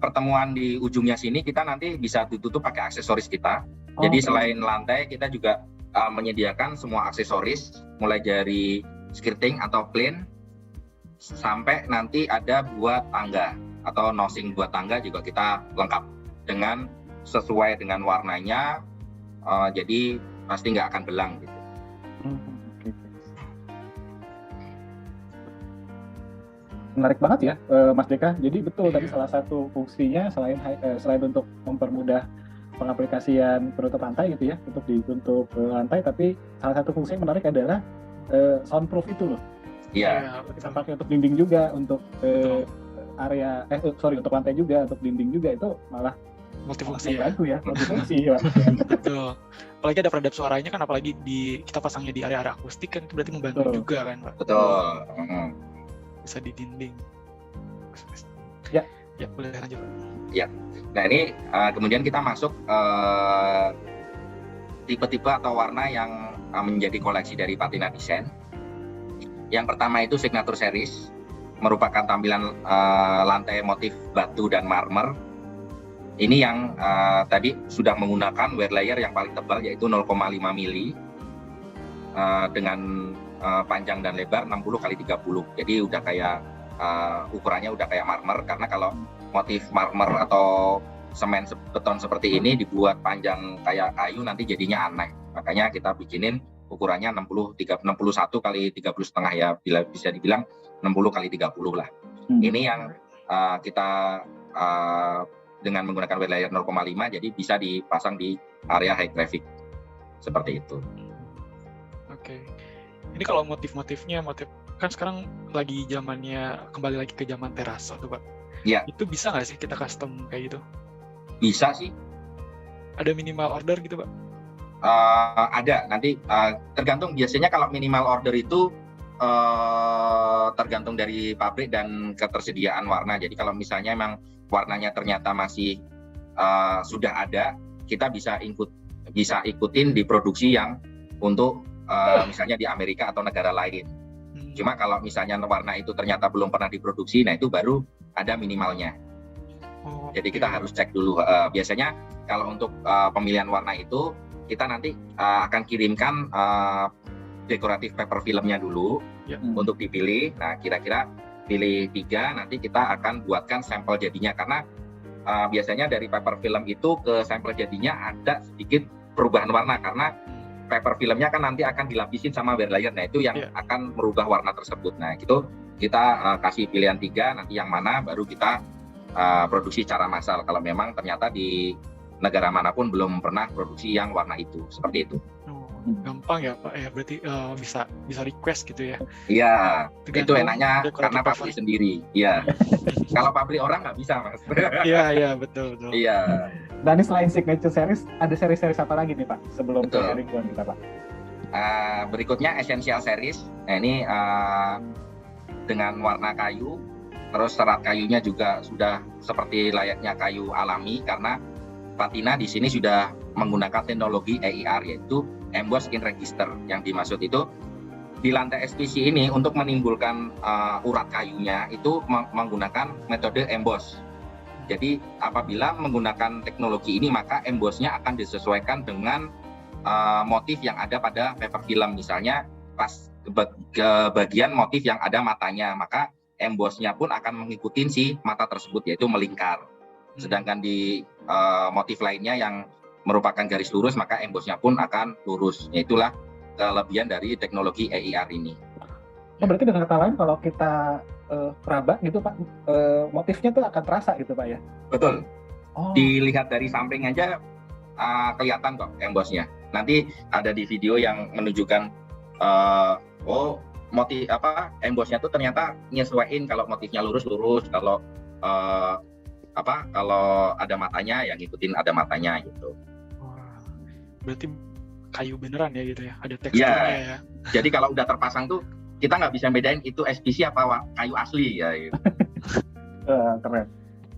[SPEAKER 3] pertemuan di ujungnya sini kita nanti bisa ditutup pakai aksesoris kita. Jadi selain lantai kita juga menyediakan semua aksesoris mulai dari skirting atau plain sampai nanti ada buat tangga atau nosing buat tangga juga kita lengkap dengan sesuai dengan warnanya. Jadi pasti nggak akan belang gitu.
[SPEAKER 1] Menarik banget ya Mas Deka. Jadi betul tadi salah satu fungsinya selain untuk mempermudah pengaplikasian penutup lantai gitu ya untuk lantai, tapi salah satu fungsi yang menarik adalah soundproof itu loh.
[SPEAKER 3] Iya.
[SPEAKER 1] Kita pakai untuk dinding juga, untuk untuk lantai juga, untuk dinding juga, itu malah
[SPEAKER 2] multifungsi ya.
[SPEAKER 1] Bagus ya, multifungsi ya.
[SPEAKER 2] Betul. Apalagi ada peredap suaranya kan, apalagi kita pasangnya di area akustik kan, itu berarti membantu juga kan Pak.
[SPEAKER 3] Betul.
[SPEAKER 2] Bisa di dinding.
[SPEAKER 1] Ya
[SPEAKER 2] boleh lanjut Pak.
[SPEAKER 3] Ya, nah ini kemudian kita masuk tipe-tipe atau warna yang menjadi koleksi dari Patina Design. Yang pertama itu Signature Series, merupakan tampilan lantai motif batu dan marmer. Ini yang tadi sudah menggunakan wear layer yang paling tebal yaitu 0,5 mili dengan panjang dan lebar 60x30. Jadi udah kayak ukurannya udah kayak marmer, karena kalau motif marmer atau semen beton seperti ini dibuat panjang kayak kayu nanti jadinya aneh. Makanya kita bikinin ukurannya 61 kali 30 setengah ya, bila bisa dibilang 60x30 lah. Ini yang kita dengan menggunakan wear layer 0,5 jadi bisa dipasang di area high traffic seperti itu.
[SPEAKER 2] Oke. Ini kalau motif-motifnya kan sekarang lagi zamannya kembali lagi ke zaman terasa tuh Pak.
[SPEAKER 3] Iya.
[SPEAKER 2] Itu bisa nggak sih kita custom kayak gitu?
[SPEAKER 3] Bisa sih.
[SPEAKER 2] Ada minimal order gitu Pak?
[SPEAKER 3] Ada. Nanti tergantung, biasanya kalau minimal order itu tergantung dari pabrik dan ketersediaan warna. Jadi kalau misalnya memang warnanya ternyata masih sudah ada, kita bisa ikutin di produksi yang untuk misalnya di Amerika atau negara lain. Cuma kalau misalnya warna itu ternyata belum pernah diproduksi, nah itu baru ada minimalnya. Jadi kita harus cek dulu. Biasanya kalau untuk pemilihan warna itu kita nanti akan kirimkan dekoratif paper filmnya dulu untuk dipilih. Nah kira-kira pilih 3, nanti kita akan buatkan sampel jadinya, karena biasanya dari paper film itu ke sampel jadinya ada sedikit perubahan warna, karena paper filmnya kan nanti akan dilapisin sama wear layer. Nah itu yang akan merubah warna tersebut. Nah itu kita kasih pilihan 3, nanti yang mana baru kita produksi secara massal kalau memang ternyata di negara manapun belum pernah produksi yang warna itu, seperti itu.
[SPEAKER 2] gampang ya Pak ya, berarti bisa request gitu ya.
[SPEAKER 3] Iya, itu
[SPEAKER 2] Tergantung
[SPEAKER 3] enaknya
[SPEAKER 2] decorative
[SPEAKER 3] karena pabrik
[SPEAKER 2] preference.
[SPEAKER 3] sendiri. Iya. Kalau pabrik orang nggak bisa, Mas.
[SPEAKER 2] Iya betul.
[SPEAKER 3] Iya.
[SPEAKER 1] Dan ini selain signature series, ada seri-seri apa lagi nih Pak sebelum ke
[SPEAKER 3] Betul.
[SPEAKER 1] Herringbone kita Pak?
[SPEAKER 3] Berikutnya Essential Series. Nah, ini dengan warna kayu, terus serat kayunya juga sudah seperti layaknya kayu alami karena Patina di sini sudah menggunakan teknologi EIR, yaitu Emboss in Register. Yang dimaksud itu di lantai SPC ini untuk menimbulkan urat kayunya itu menggunakan metode emboss. Jadi apabila menggunakan teknologi ini maka embossnya akan disesuaikan dengan motif yang ada pada paper film. Misalnya pas ke bagian motif yang ada matanya, maka embossnya pun akan mengikuti si mata tersebut, yaitu melingkar. Sedangkan di motif lainnya yang merupakan garis lurus, maka embossnya pun akan lurus. Itulah kelebihan dari teknologi EIR ini.
[SPEAKER 1] Oh, berarti dengan kata lain kalau kita raba gitu Pak, motifnya tuh akan terasa gitu Pak ya?
[SPEAKER 3] Betul.
[SPEAKER 1] Oh.
[SPEAKER 3] Dilihat dari samping aja kelihatan kok embossnya. Nanti ada di video yang menunjukkan motif embossnya tuh ternyata nyesuaiin kalau motifnya lurus, kalau kalau ada matanya ya ngikutin ada matanya gitu.
[SPEAKER 2] Wah, berarti kayu beneran ya gitu ya, ada teksturnya ya.
[SPEAKER 3] Jadi kalau udah terpasang tuh kita nggak bisa bedain itu SPC apa kayu asli ya gitu.
[SPEAKER 1] Keren.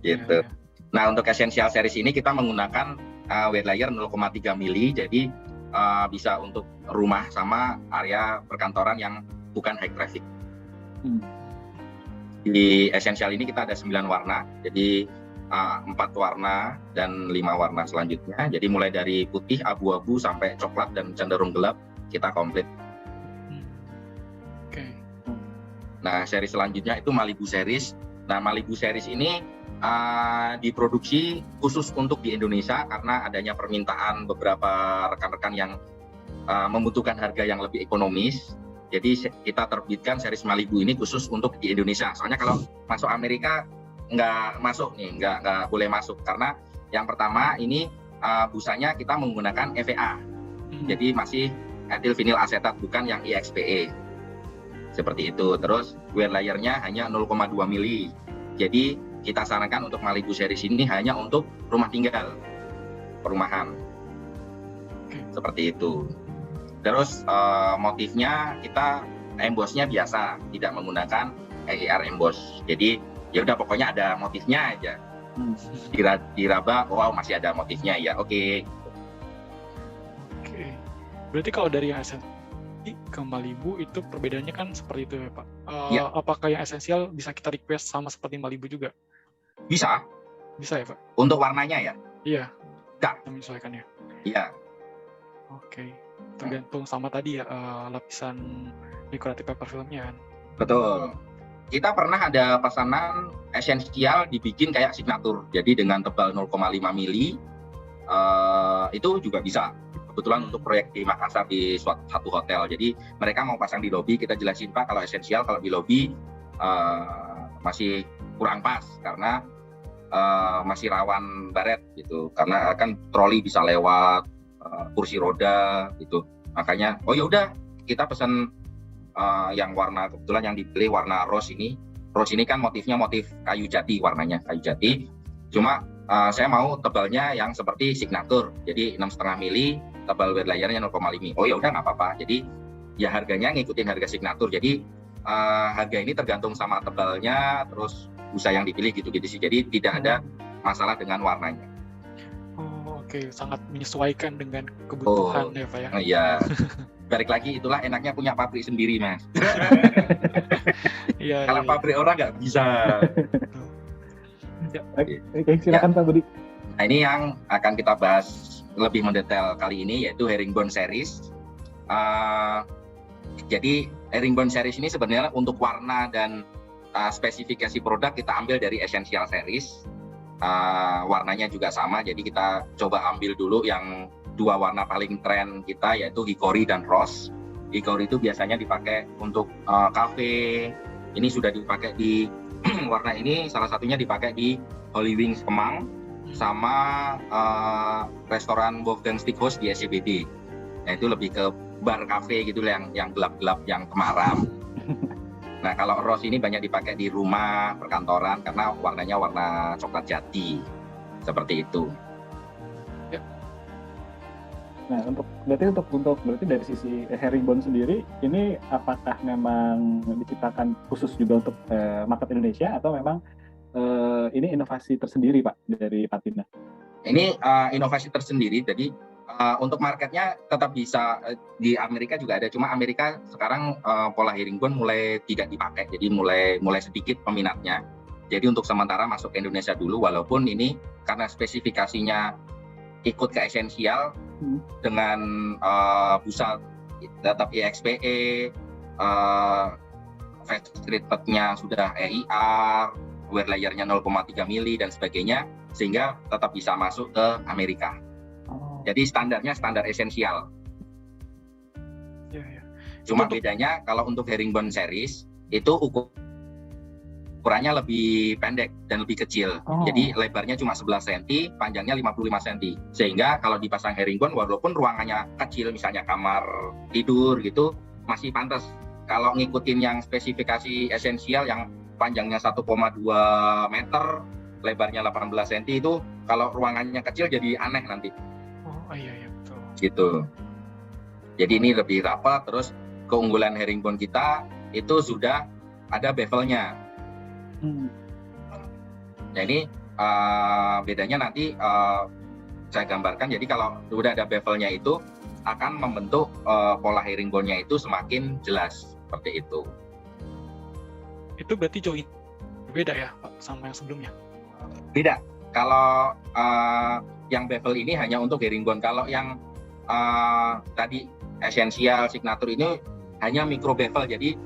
[SPEAKER 3] Gitu. Ya. Nah, untuk Essential Series ini kita menggunakan weight layer 0,3 mili, jadi bisa untuk rumah sama area perkantoran yang bukan high traffic. Di Essential ini kita ada 9 warna, jadi 4 warna dan 5 warna selanjutnya. Jadi mulai dari putih, abu-abu sampai coklat dan cenderung gelap kita komplit.
[SPEAKER 2] Oke.
[SPEAKER 3] Nah, seri selanjutnya itu Malibu Series. Nah, Malibu Series ini diproduksi khusus untuk di Indonesia karena adanya permintaan beberapa rekan-rekan yang membutuhkan harga yang lebih ekonomis. Jadi kita terbitkan series Malibu ini khusus untuk di Indonesia. Soalnya kalau masuk Amerika nggak masuk nih, nggak boleh masuk karena yang pertama ini busanya kita menggunakan EVA. Jadi masih etil vinil asetat, bukan yang EXPE. Seperti itu. Terus wear layernya hanya 0,2 mili. Jadi kita sarankan untuk Malibu series ini hanya untuk rumah tinggal, perumahan. Seperti itu. Terus motifnya kita embossnya biasa, tidak menggunakan EIR emboss. Jadi ya udah pokoknya ada motifnya aja. Diraba, wow masih ada motifnya ya, oke.
[SPEAKER 2] Berarti kalau dari yang esensial ke Malibu itu perbedaannya kan seperti itu ya Pak. Apakah yang esensial bisa kita request sama seperti Malibu juga?
[SPEAKER 3] Bisa
[SPEAKER 2] ya Pak.
[SPEAKER 3] Untuk warnanya ya?
[SPEAKER 2] Iya.
[SPEAKER 3] Kita
[SPEAKER 2] menyesuaikannya.
[SPEAKER 3] Iya.
[SPEAKER 2] Oke. Tergantung sama tadi ya lapisan decorative paper filmnya kan.
[SPEAKER 3] Betul. Kita pernah ada pesanan esensial dibikin kayak signatur, jadi dengan tebal 0,5 mili, itu juga bisa. Kebetulan untuk proyek di Makassar di satu hotel, jadi mereka mau pasang di lobi, kita jelasin Pak kalau esensial kalau di lobi masih kurang pas karena masih rawan baret gitu, karena kan troli bisa lewat, kursi roda gitu, makanya oh ya udah kita pesan yang warna, kebetulan yang dipilih warna rose ini kan motifnya motif kayu jati, warnanya kayu jati, cuma saya mau tebalnya yang seperti signatur, jadi 6,5 mili, tebal wear layernya 0,5. Oh ya udah nggak apa-apa, jadi ya harganya ngikutin harga signatur, jadi harga ini tergantung sama tebalnya, terus busa yang dipilih gitu-gitu sih, jadi tidak ada masalah dengan warnanya.
[SPEAKER 2] Oh oke, sangat menyesuaikan dengan kebutuhan ya Pak ya.
[SPEAKER 3] Iya. Balik lagi, itulah enaknya punya pabrik sendiri Mas. Kalau pabrik orang nggak bisa.
[SPEAKER 1] Oke, silakan Pak Budi.
[SPEAKER 3] Nah, ini yang akan kita bahas lebih mendetail kali ini, yaitu Herringbone Series. Jadi Herringbone Series ini sebenarnya untuk warna dan spesifikasi produk kita ambil dari Essential Series. Warnanya juga sama, jadi kita coba ambil dulu yang 2 warna paling tren kita, yaitu hickory dan rose. Hickory itu biasanya dipakai untuk cafe. Ini sudah dipakai di warna ini, salah satunya dipakai di Holy Wings Kemang sama restoran Wolfgang Steakhouse di SCBD. Nah, itu lebih ke bar cafe gitu yang gelap-gelap, yang temaram. Nah, kalau rose ini banyak dipakai di rumah, perkantoran karena warnanya warna coklat jati. Seperti itu.
[SPEAKER 1] Nah, berarti dari sisi herringbone sendiri, ini apakah memang diciptakan khusus juga untuk market Indonesia atau memang ini inovasi tersendiri Pak dari Patina?
[SPEAKER 3] Ini inovasi tersendiri, jadi untuk marketnya tetap bisa di Amerika juga ada, cuma Amerika sekarang pola herringbone mulai tidak dipakai, jadi mulai sedikit peminatnya. Jadi untuk sementara masuk ke Indonesia dulu, walaupun ini karena spesifikasinya ikut ke esensial dengan busa tetap EXPE, face treatment-nya sudah EIR, wear layer-nya 0,3 mili dan sebagainya, sehingga tetap bisa masuk ke Amerika. Jadi standarnya standar esensial. Cuma bedanya kalau untuk herringbone series itu ukurannya lebih pendek dan lebih kecil. Jadi lebarnya cuma 11 cm, panjangnya 55 cm. Sehingga kalau dipasang herringbone, walaupun ruangannya kecil, misalnya kamar tidur gitu, masih pantas. Kalau ngikutin yang spesifikasi esensial yang panjangnya 1,2 meter, lebarnya 18 cm itu, kalau ruangannya kecil jadi aneh nanti.
[SPEAKER 2] Iya betul.
[SPEAKER 3] Gitu. Jadi ini lebih rapat, terus keunggulan herringbone kita itu sudah ada bevelnya. Nah ini bedanya nanti saya gambarkan. Jadi kalau sudah ada bevelnya itu akan membentuk pola herringbone-nya itu semakin jelas seperti itu.
[SPEAKER 2] Itu berarti join beda ya Pak sama yang sebelumnya?
[SPEAKER 3] Beda. Kalau yang bevel ini hanya untuk herringbone. Kalau yang tadi esensial signature ini hanya micro bevel. Jadi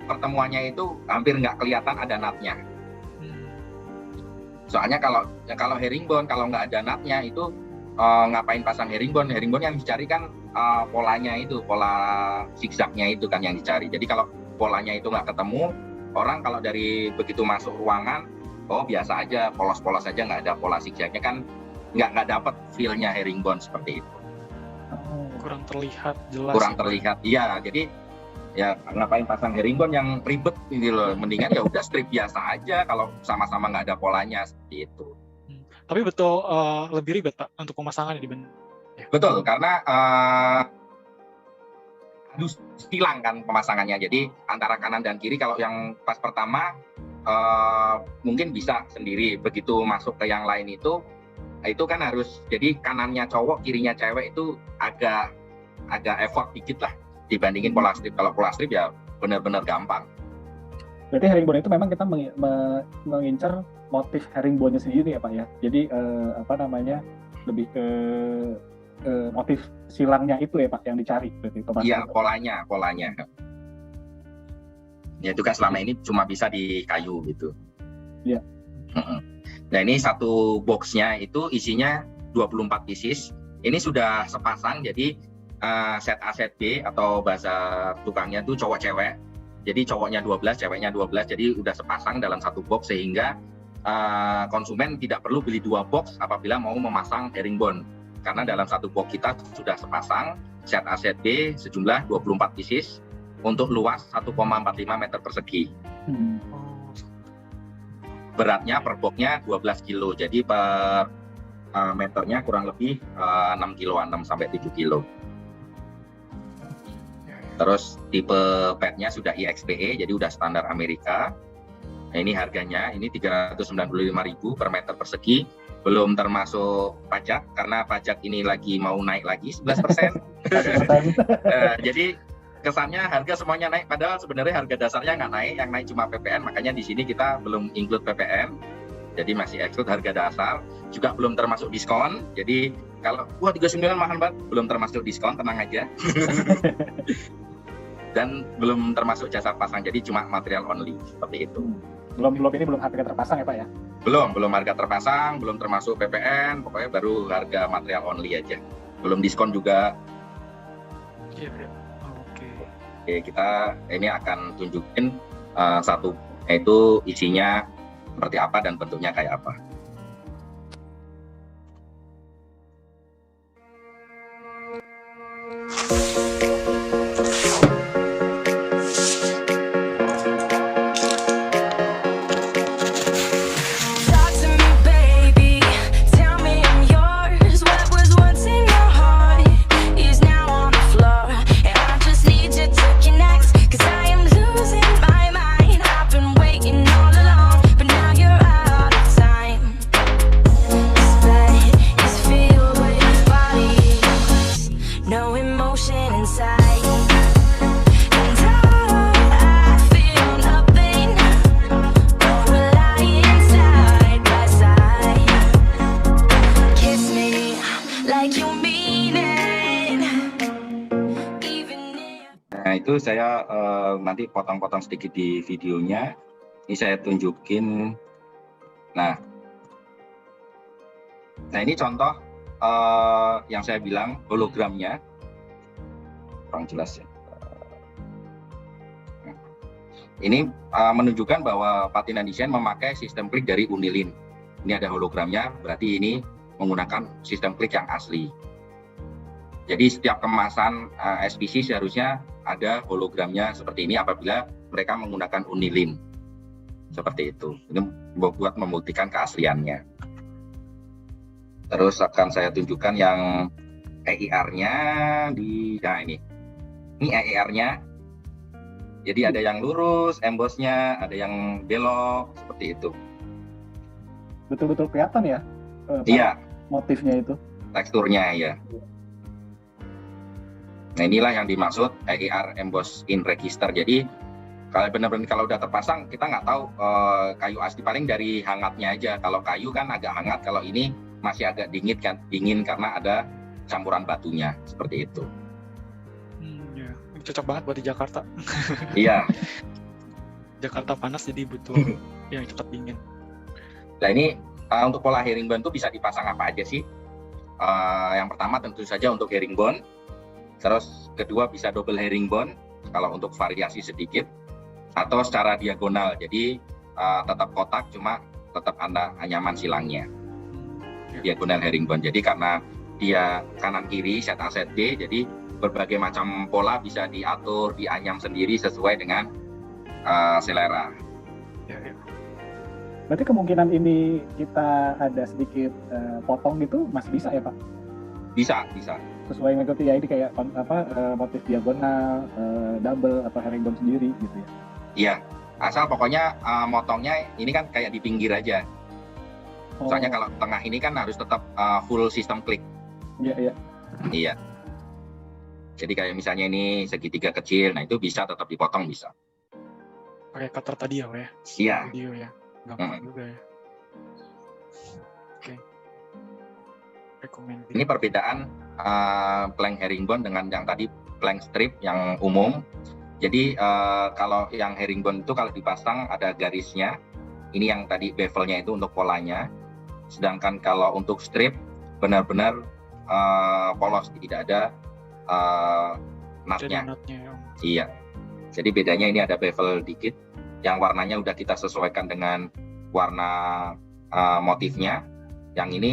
[SPEAKER 3] pertemuannya itu hampir nggak kelihatan ada nutnya. Soalnya kalau herringbone, kalau nggak ada nutnya itu ngapain pasang herringbone? Herringbone yang dicari kan polanya itu, pola zigzagnya itu kan yang dicari. Jadi kalau polanya itu nggak ketemu, orang kalau dari begitu masuk ruangan, biasa aja, polos-polos aja, nggak ada pola zigzagnya kan, nggak dapat feel-nya herringbone seperti itu.
[SPEAKER 2] Kurang terlihat jelas.
[SPEAKER 3] Kurang terlihat, iya. Jadi ya ngapain pasang herringbone yang ribet gitu loh, mendingan ya udah strip biasa aja kalau sama-sama nggak ada polanya seperti itu.
[SPEAKER 2] Tapi betul lebih ribet Pak untuk pemasangannya dibanding.
[SPEAKER 3] Betul, karena silang kan pemasangannya. Jadi antara kanan dan kiri, kalau yang pas pertama mungkin bisa sendiri, begitu masuk ke yang lain itu kan harus, jadi kanannya cowok, kirinya cewek itu agak effort dikit lah dibandingin pola strip. Kalau pola strip ya benar-benar gampang.
[SPEAKER 1] Berarti herringbone itu memang kita mengincar motif herringbone-nya sendiri ya Pak ya. Jadi lebih ke motif silangnya itu ya Pak yang dicari berarti.
[SPEAKER 3] Iya, polanya. Ya itu kan selama ini cuma bisa di kayu gitu.
[SPEAKER 1] Iya.
[SPEAKER 3] Nah ini satu boxnya itu isinya 24 pieces. Ini sudah sepasang, jadi set A set B atau bahasa tukangnya itu cowok cewek. Jadi cowoknya 12, ceweknya 12, jadi udah sepasang dalam satu box, sehingga konsumen tidak perlu beli 2 box apabila mau memasang herringbone. Karena dalam satu box kita sudah sepasang set A set B sejumlah 24 pieces untuk luas 1,45 meter persegi. Beratnya per boxnya 12 kilo, jadi per meternya kurang lebih 6 kiloan, 6 sampai 7 kilo. Terus tipe padnya sudah EXPE, jadi udah standar Amerika. Nah, ini harganya, ini 395.000 per meter persegi, belum termasuk pajak, karena pajak ini lagi mau naik lagi 11%. Jadi kesannya harga semuanya naik, padahal sebenarnya harga dasarnya nggak naik, yang naik cuma PPN, makanya di sini kita belum include PPN. Jadi masih exclude harga dasar, juga belum termasuk diskon. Jadi kalau 39 mahal banget, belum termasuk diskon, tenang aja. Dan belum termasuk jasa pasang, jadi cuma material only seperti itu.
[SPEAKER 1] Belum harga terpasang ya Pak ya?
[SPEAKER 3] Belum harga terpasang, belum termasuk PPN, pokoknya baru harga material only aja. Belum diskon juga. Oke, kita ini akan tunjukin satu, yaitu isinya seperti apa dan bentuknya kayak apa.
[SPEAKER 4] inside. And I feel nothing, but we're lying side by side. Kiss me like you mean it, even if.
[SPEAKER 3] Nah, itu saya nanti potong-potong sedikit di videonya. Ini saya tunjukin. Nah ini contoh yang saya bilang hologramnya. Kurang jelas ya. Ini menunjukkan bahwa Patina Design memakai sistem klik dari Unilin. Ini ada hologramnya, berarti ini menggunakan sistem klik yang asli. Jadi setiap kemasan SPC seharusnya ada hologramnya seperti ini apabila mereka menggunakan Unilin. Seperti itu. Ini buat membuktikan keasliannya. Terus akan saya tunjukkan yang EIR-nya nah ini. Ini EIR-nya. Jadi ada yang lurus, embossnya, ada yang belok, seperti itu.
[SPEAKER 1] Betul-betul kelihatan ya?
[SPEAKER 3] Iya.
[SPEAKER 1] Motifnya itu.
[SPEAKER 3] Teksturnya ya. Nah inilah yang dimaksud EIR emboss in register. Jadi kalau benar-benar kalau udah terpasang kita nggak tahu kayu asli, paling dari hangatnya aja. Kalau kayu kan agak hangat, kalau ini masih agak dingin karena ada campuran batunya seperti itu.
[SPEAKER 2] Ya. Ini cocok banget buat di Jakarta.
[SPEAKER 3] Iya.
[SPEAKER 2] Jakarta panas jadi butuh yang cepat dingin.
[SPEAKER 3] Nah ini untuk pola herringbone itu bisa dipasang apa aja sih? Yang pertama tentu saja untuk herringbone. Terus kedua bisa double herringbone kalau untuk variasi sedikit, atau secara diagonal, jadi tetap kotak cuma tetap ada anyaman silangnya. Diagonal herringbone. Jadi karena dia kanan kiri set A set B, jadi berbagai macam pola bisa diatur, dianyam sendiri sesuai dengan selera.
[SPEAKER 2] Ya.
[SPEAKER 1] Berarti kemungkinan ini kita ada sedikit potong gitu masih bisa ya Pak?
[SPEAKER 3] Bisa.
[SPEAKER 1] Sesuai mengikuti ya ini kayak motif diagonal, double atau herringbone sendiri gitu ya?
[SPEAKER 3] Iya, asal pokoknya motongnya ini kan kayak di pinggir aja. Soalnya kalau tengah ini kan harus tetap full sistem klik.
[SPEAKER 1] Iya.
[SPEAKER 3] Iya. Jadi kayak misalnya ini segitiga kecil, nah itu bisa tetap dipotong bisa.
[SPEAKER 2] Pakai cutter tadi ya, Pak ya?
[SPEAKER 3] Iya.
[SPEAKER 2] Video ya, gampang juga ya. Oke. Rekomend.
[SPEAKER 3] Ini perbedaan plank herringbone dengan yang tadi plank strip yang umum. Jadi kalau yang herringbone itu kalau dipasang ada garisnya. Ini yang tadi bevelnya itu untuk polanya. Sedangkan kalau untuk strip benar-benar polos, tidak ada nutnya. Iya. Jadi bedanya ini ada bevel dikit. Yang warnanya udah kita sesuaikan dengan warna motifnya. Yang ini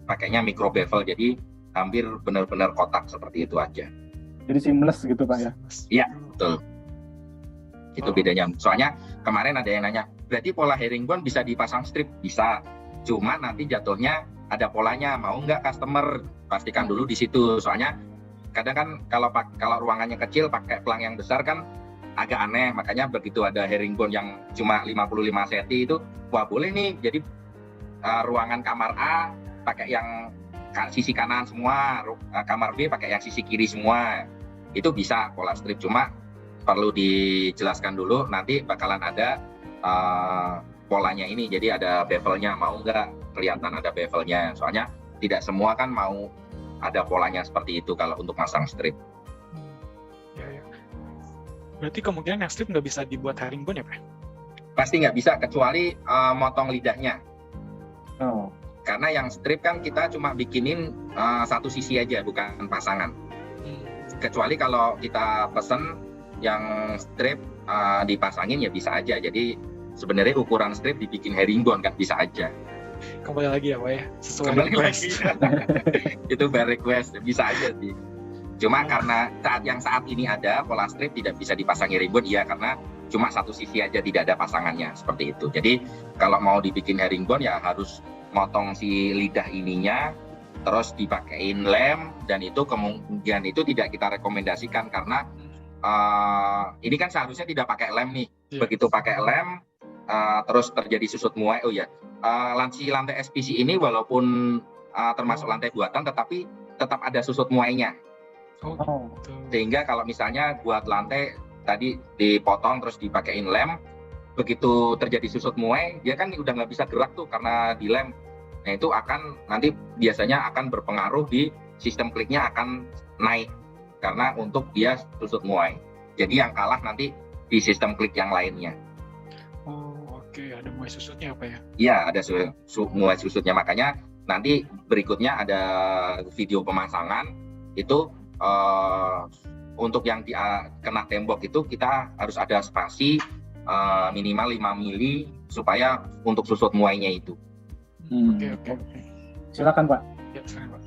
[SPEAKER 3] pakainya micro bevel, jadi hampir benar-benar kotak seperti itu aja.
[SPEAKER 1] Jadi seamless gitu Pak ya?
[SPEAKER 3] Iya, betul. Itu bedanya. Soalnya kemarin ada yang nanya, berarti pola herringbone bisa dipasang strip? Bisa. Cuma nanti jatuhnya ada polanya, mau nggak customer? Pastikan dulu di situ. Soalnya kadang kan kalau ruangannya kecil pakai pelang yang besar kan agak aneh. Makanya begitu ada herringbone yang cuma 55 cm itu, wah boleh nih. Jadi ruangan kamar A pakai yang sisi kanan semua, kamar B pakai yang sisi kiri semua. Itu bisa pola strip, cuma perlu dijelaskan dulu nanti bakalan ada polanya ini. Jadi ada bevelnya, mau nggak kelihatan ada bevelnya. Soalnya tidak semua kan mau ada polanya seperti itu kalau untuk masang strip.
[SPEAKER 2] Ya. Berarti kemungkinan yang strip nggak bisa dibuat herringbone ya Pak?
[SPEAKER 3] Pasti nggak bisa, kecuali motong lidahnya.
[SPEAKER 1] Oh.
[SPEAKER 3] Karena yang strip kan kita cuma bikinin satu sisi aja, bukan pasangan. Kecuali kalau kita pesen yang strip dipasangin ya bisa aja. Jadi sebenarnya ukuran strip dibikin herringbone kan bisa aja.
[SPEAKER 2] Kembali lagi ya Pak ya, sesuai
[SPEAKER 3] Kembali
[SPEAKER 2] request.
[SPEAKER 3] Itu by request, bisa aja sih. Cuma karena saat ini ada pola strip tidak bisa dipasang herringbone, ya karena cuma satu sisi aja, tidak ada pasangannya seperti itu. Jadi kalau mau dibikin herringbone ya harus motong si lidah ininya, terus dipakein lem, dan itu kemungkinan itu tidak kita rekomendasikan karena ini kan seharusnya tidak pakai lem nih. Begitu pakai lem terus terjadi susut muai. Oh ya, lantai SPC ini walaupun termasuk lantai buatan tetapi tetap ada susut muainya.
[SPEAKER 2] Oh,
[SPEAKER 1] Oh,
[SPEAKER 2] gitu.
[SPEAKER 3] Sehingga kalau misalnya buat lantai tadi dipotong terus dipakein lem, begitu terjadi susut muai, dia kan udah nggak bisa gerak tuh karena dilem. Nah itu akan nanti biasanya akan berpengaruh di sistem kliknya akan naik karena untuk dia susut muai. Jadi yang kalah nanti di sistem klik yang lainnya.
[SPEAKER 2] Oh, oke, ada muai susutnya apa ya?
[SPEAKER 3] Iya, ada muai susutnya. Makanya nanti berikutnya ada video pemasangan itu untuk yang kena tembok itu kita harus ada spasi minimal 5 mili supaya untuk susut muainya itu.
[SPEAKER 2] Oke.
[SPEAKER 1] silakan Pak.
[SPEAKER 2] Ya, silakan, Pak.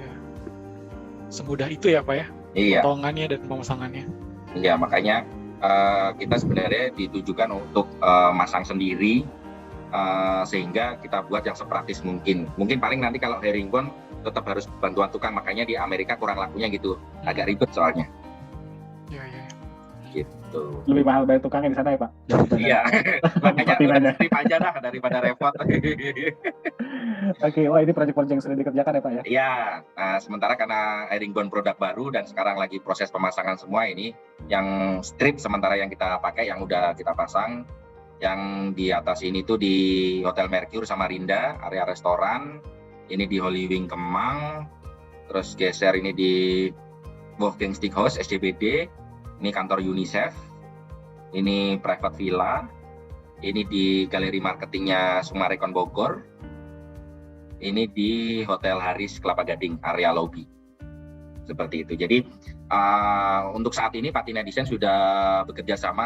[SPEAKER 2] Ya. Semudah itu ya Pak ya,
[SPEAKER 3] Iya,
[SPEAKER 2] potongannya dan pemasangannya.
[SPEAKER 3] iya makanya kita sebenarnya ditujukan untuk masang sendiri sehingga kita buat yang sepraktis mungkin. Mungkin paling nanti kalau herringbone tetap harus bantuan tukang, makanya di Amerika kurang lakunya gitu, agak ribet soalnya.
[SPEAKER 2] Ya.
[SPEAKER 3] Gitu.
[SPEAKER 1] Lebih mahal bayar tukangnya di sana ya Pak?
[SPEAKER 3] Iya, makanya
[SPEAKER 1] Patinanya.
[SPEAKER 3] terima aja dah daripada repot.
[SPEAKER 1] Oke, wah ini proyek-proyek yang sudah dikerjakan ya Pak ya?
[SPEAKER 3] Iya, nah, sementara karena herringbone produk baru dan sekarang lagi proses pemasangan semua ini, yang strip sementara yang kita pakai yang udah kita pasang, yang di atas ini tuh di Hotel Mercure Samarinda, area restoran, ini di Holy Wing Kemang, terus geser ini di Wolfgang Steakhouse SCBD, ini kantor UNICEF, ini private villa, ini di galeri marketingnya Sumarekon Bogor, ini di Hotel Haris Kelapa Gading, area lobby. Seperti itu. Jadi untuk saat ini Patina Design sudah bekerja sama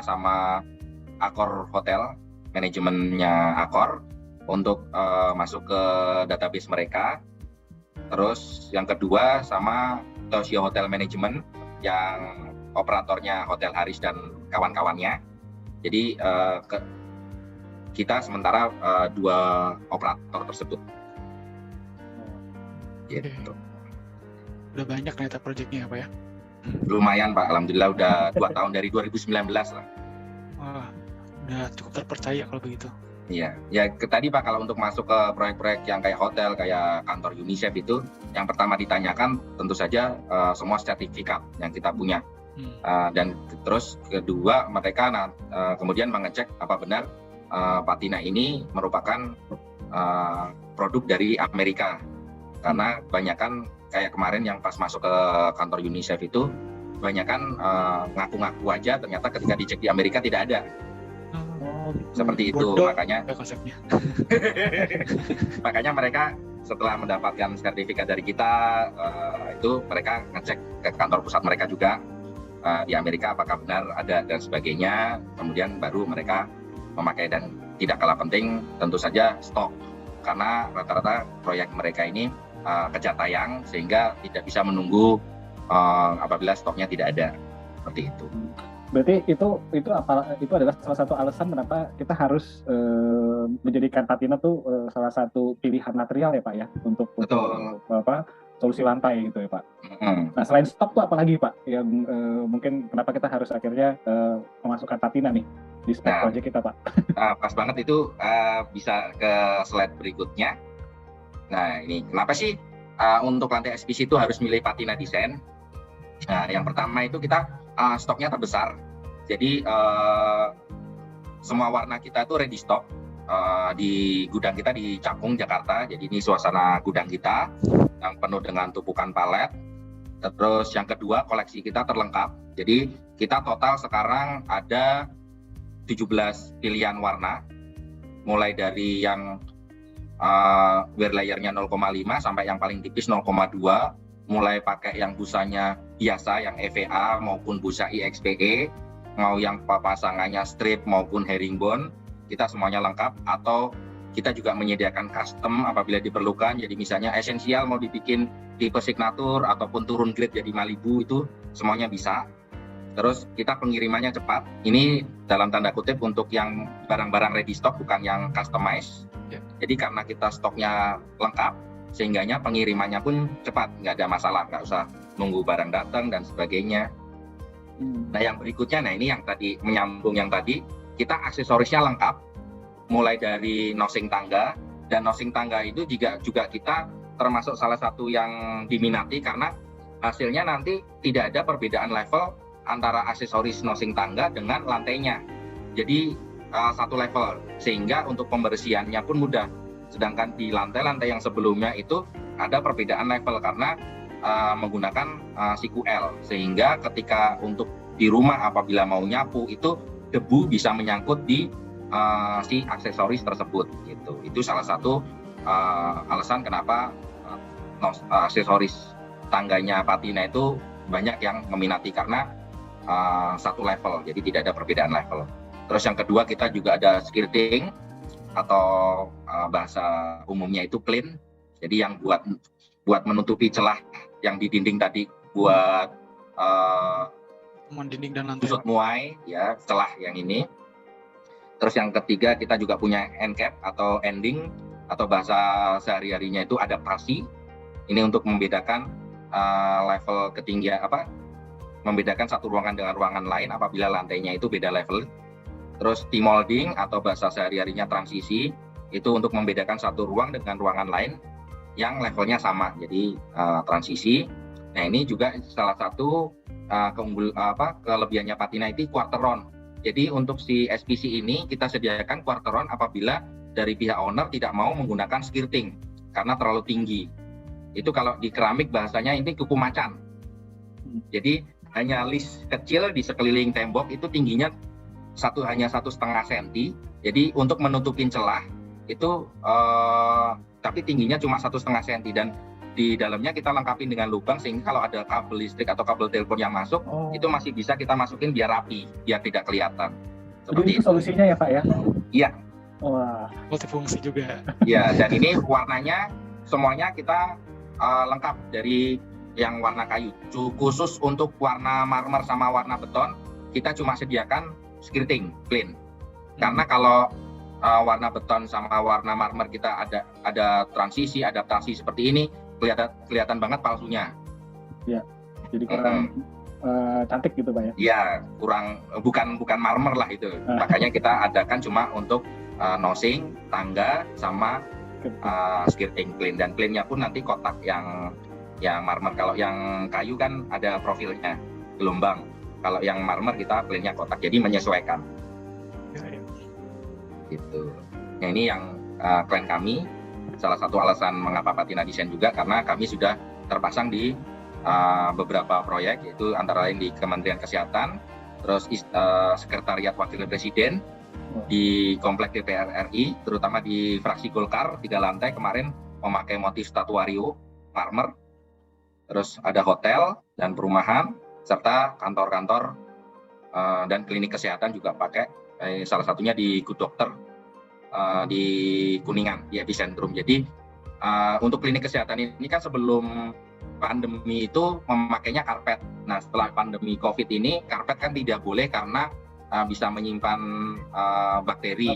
[SPEAKER 3] Accor Hotel, manajemennya Accor, untuk masuk ke database mereka. Terus yang kedua sama Tosio Hotel Management yang operatornya Hotel Haris dan kawan-kawannya. Jadi kita sementara 2 operator tersebut. Gitu.
[SPEAKER 2] Udah banyak ternyata proyeknya ya Pak ya.
[SPEAKER 3] Lumayan Pak, alhamdulillah udah 2 tahun dari 2019 lah.
[SPEAKER 2] Wah, udah cukup terpercaya kalau begitu.
[SPEAKER 3] Iya, ya tadi Pak kalau untuk masuk ke proyek-proyek yang kayak hotel, kayak kantor UNICEF itu, yang pertama ditanyakan tentu saja semua sertifikat yang kita punya. Dan terus kedua mereka kemudian mengecek apa benar Patina ini merupakan produk dari Amerika. Karena kebanyakan kayak kemarin yang pas masuk ke kantor UNICEF itu, kebanyakan ngaku-ngaku aja, ternyata ketika dicek di Amerika tidak ada. Seperti itu,
[SPEAKER 2] Bodoh
[SPEAKER 3] makanya
[SPEAKER 2] ya konsepnya.
[SPEAKER 3] makanya mereka setelah mendapatkan sertifikat dari kita itu mereka ngecek ke kantor pusat mereka juga di Amerika apakah benar ada dan sebagainya, kemudian baru mereka memakai. Dan tidak kalah penting tentu saja stok, karena rata-rata proyek mereka ini kejar tayang sehingga tidak bisa menunggu apabila stoknya tidak ada, seperti itu.
[SPEAKER 1] Berarti itu adalah salah satu alasan kenapa kita harus menjadikan patina tuh salah satu pilihan material ya Pak ya untuk solusi lantai gitu ya Pak. Nah selain stok tuh apalagi Pak yang mungkin kenapa kita harus akhirnya memasukkan patina nih di spek project kita Pak?
[SPEAKER 3] Pas banget itu, bisa ke slide berikutnya. Nah ini kenapa sih untuk lantai SPC itu harus milih Patina Design? Nah yang pertama itu kita stoknya terbesar, jadi semua warna kita itu ready stock di gudang kita di Cakung, Jakarta. Jadi ini suasana gudang kita yang penuh dengan tumpukan palet, Terus yang kedua, koleksi kita terlengkap. Jadi kita total sekarang ada 17 pilihan warna, mulai dari yang wear layernya 0,5 sampai yang paling tipis 0,2, mulai pakai yang busanya biasa yang EVA maupun busa IXPE, mau yang pasangannya strip maupun herringbone, kita semuanya lengkap. Atau kita juga menyediakan custom apabila diperlukan. Jadi misalnya esensial mau dibikin tipe signature ataupun turun grade jadi Malibu, itu semuanya bisa. Terus kita pengirimannya cepat. Ini dalam tanda kutip untuk yang barang-barang ready stock, bukan yang customize. Jadi karena kita stoknya lengkap, sehingganya pengirimannya pun cepat, nggak ada masalah, nggak usah nunggu barang datang dan sebagainya. Nah yang berikutnya, nah ini yang tadi menyambung yang tadi, kita aksesorisnya lengkap, mulai dari nosing tangga, dan nosing tangga itu juga kita termasuk salah satu yang diminati karena hasilnya nanti tidak ada perbedaan level antara aksesoris nosing tangga dengan lantainya. Jadi satu level, sehingga untuk pembersihannya pun mudah. Sedangkan di lantai-lantai yang sebelumnya itu ada perbedaan level karena menggunakan siku L, sehingga ketika untuk di rumah apabila mau nyapu itu debu bisa menyangkut di si aksesoris tersebut gitu. Itu salah satu alasan kenapa aksesoris tangganya Patina itu banyak yang meminati karena satu level, jadi tidak ada perbedaan level. Terus yang kedua, kita juga ada skirting atau bahasa umumnya itu plain. Jadi yang buat menutupi celah yang di dinding tadi, buat
[SPEAKER 2] dinding dan lantai.
[SPEAKER 3] tusuk muai ya, celah yang ini. Terus yang ketiga, kita juga punya end cap atau ending, atau bahasa sehari-harinya itu adaptasi. Ini untuk membedakan level ketinggian, membedakan satu ruangan dengan ruangan lain apabila lantainya itu beda level. Terus T-molding atau bahasa sehari-harinya transisi, itu untuk membedakan satu ruang dengan ruangan lain yang levelnya sama, jadi transisi. Nah ini juga salah satu kelebihannya Patina itu quarter round. Jadi untuk si SPC ini kita sediakan quarter round apabila dari pihak owner tidak mau menggunakan skirting karena terlalu tinggi. Itu kalau di keramik bahasanya ini kuku macan. Jadi hanya list kecil di sekeliling tembok itu tingginya hanya 1,5 cm. Jadi untuk menutupin celah itu tapi tingginya cuma 1,5 cm, dan di dalamnya kita lengkapi dengan lubang sehingga kalau ada kabel listrik atau kabel telepon yang masuk itu masih bisa kita masukin biar rapi, biar tidak kelihatan.
[SPEAKER 1] Seperti itu solusinya ya Pak ya?
[SPEAKER 3] Iya.
[SPEAKER 1] Wah.
[SPEAKER 2] Multifungsi juga.
[SPEAKER 3] Ya, dan ini warnanya semuanya kita lengkap dari yang warna kayu. Khusus untuk warna marmer sama warna beton kita cuma sediakan skirting plain. Karena kalau warna beton sama warna marmer kita ada transisi, adaptasi seperti ini, kelihatan banget palsunya.
[SPEAKER 1] Ya, jadi kurang cantik gitu Pak ya?
[SPEAKER 3] Iya, bukan marmer lah itu. Makanya kita adakan cuma untuk nosing, tangga, sama skirting plain. Dan plainnya pun nanti kotak yang marmer. Kalau yang kayu kan ada profilnya, gelombang. Kalau yang marmer kita plainnya kotak, jadi menyesuaikan. Gitu. Nah ini yang klien kami. Salah satu alasan mengapa Patina Desain juga karena kami sudah terpasang di beberapa proyek, yaitu antara lain di Kementerian Kesehatan, terus Sekretariat Wakil Presiden, di Komplek DPR RI, terutama di fraksi Golkar 3 lantai kemarin memakai motif statuario marmer, terus ada hotel dan perumahan serta kantor-kantor dan klinik kesehatan juga pakai, salah satunya di Good Doctor di Kuningan, di Epicentrum. Jadi untuk klinik kesehatan ini kan sebelum pandemi itu memakainya karpet. Nah setelah pandemi COVID ini karpet kan tidak boleh karena bisa menyimpan bakteri.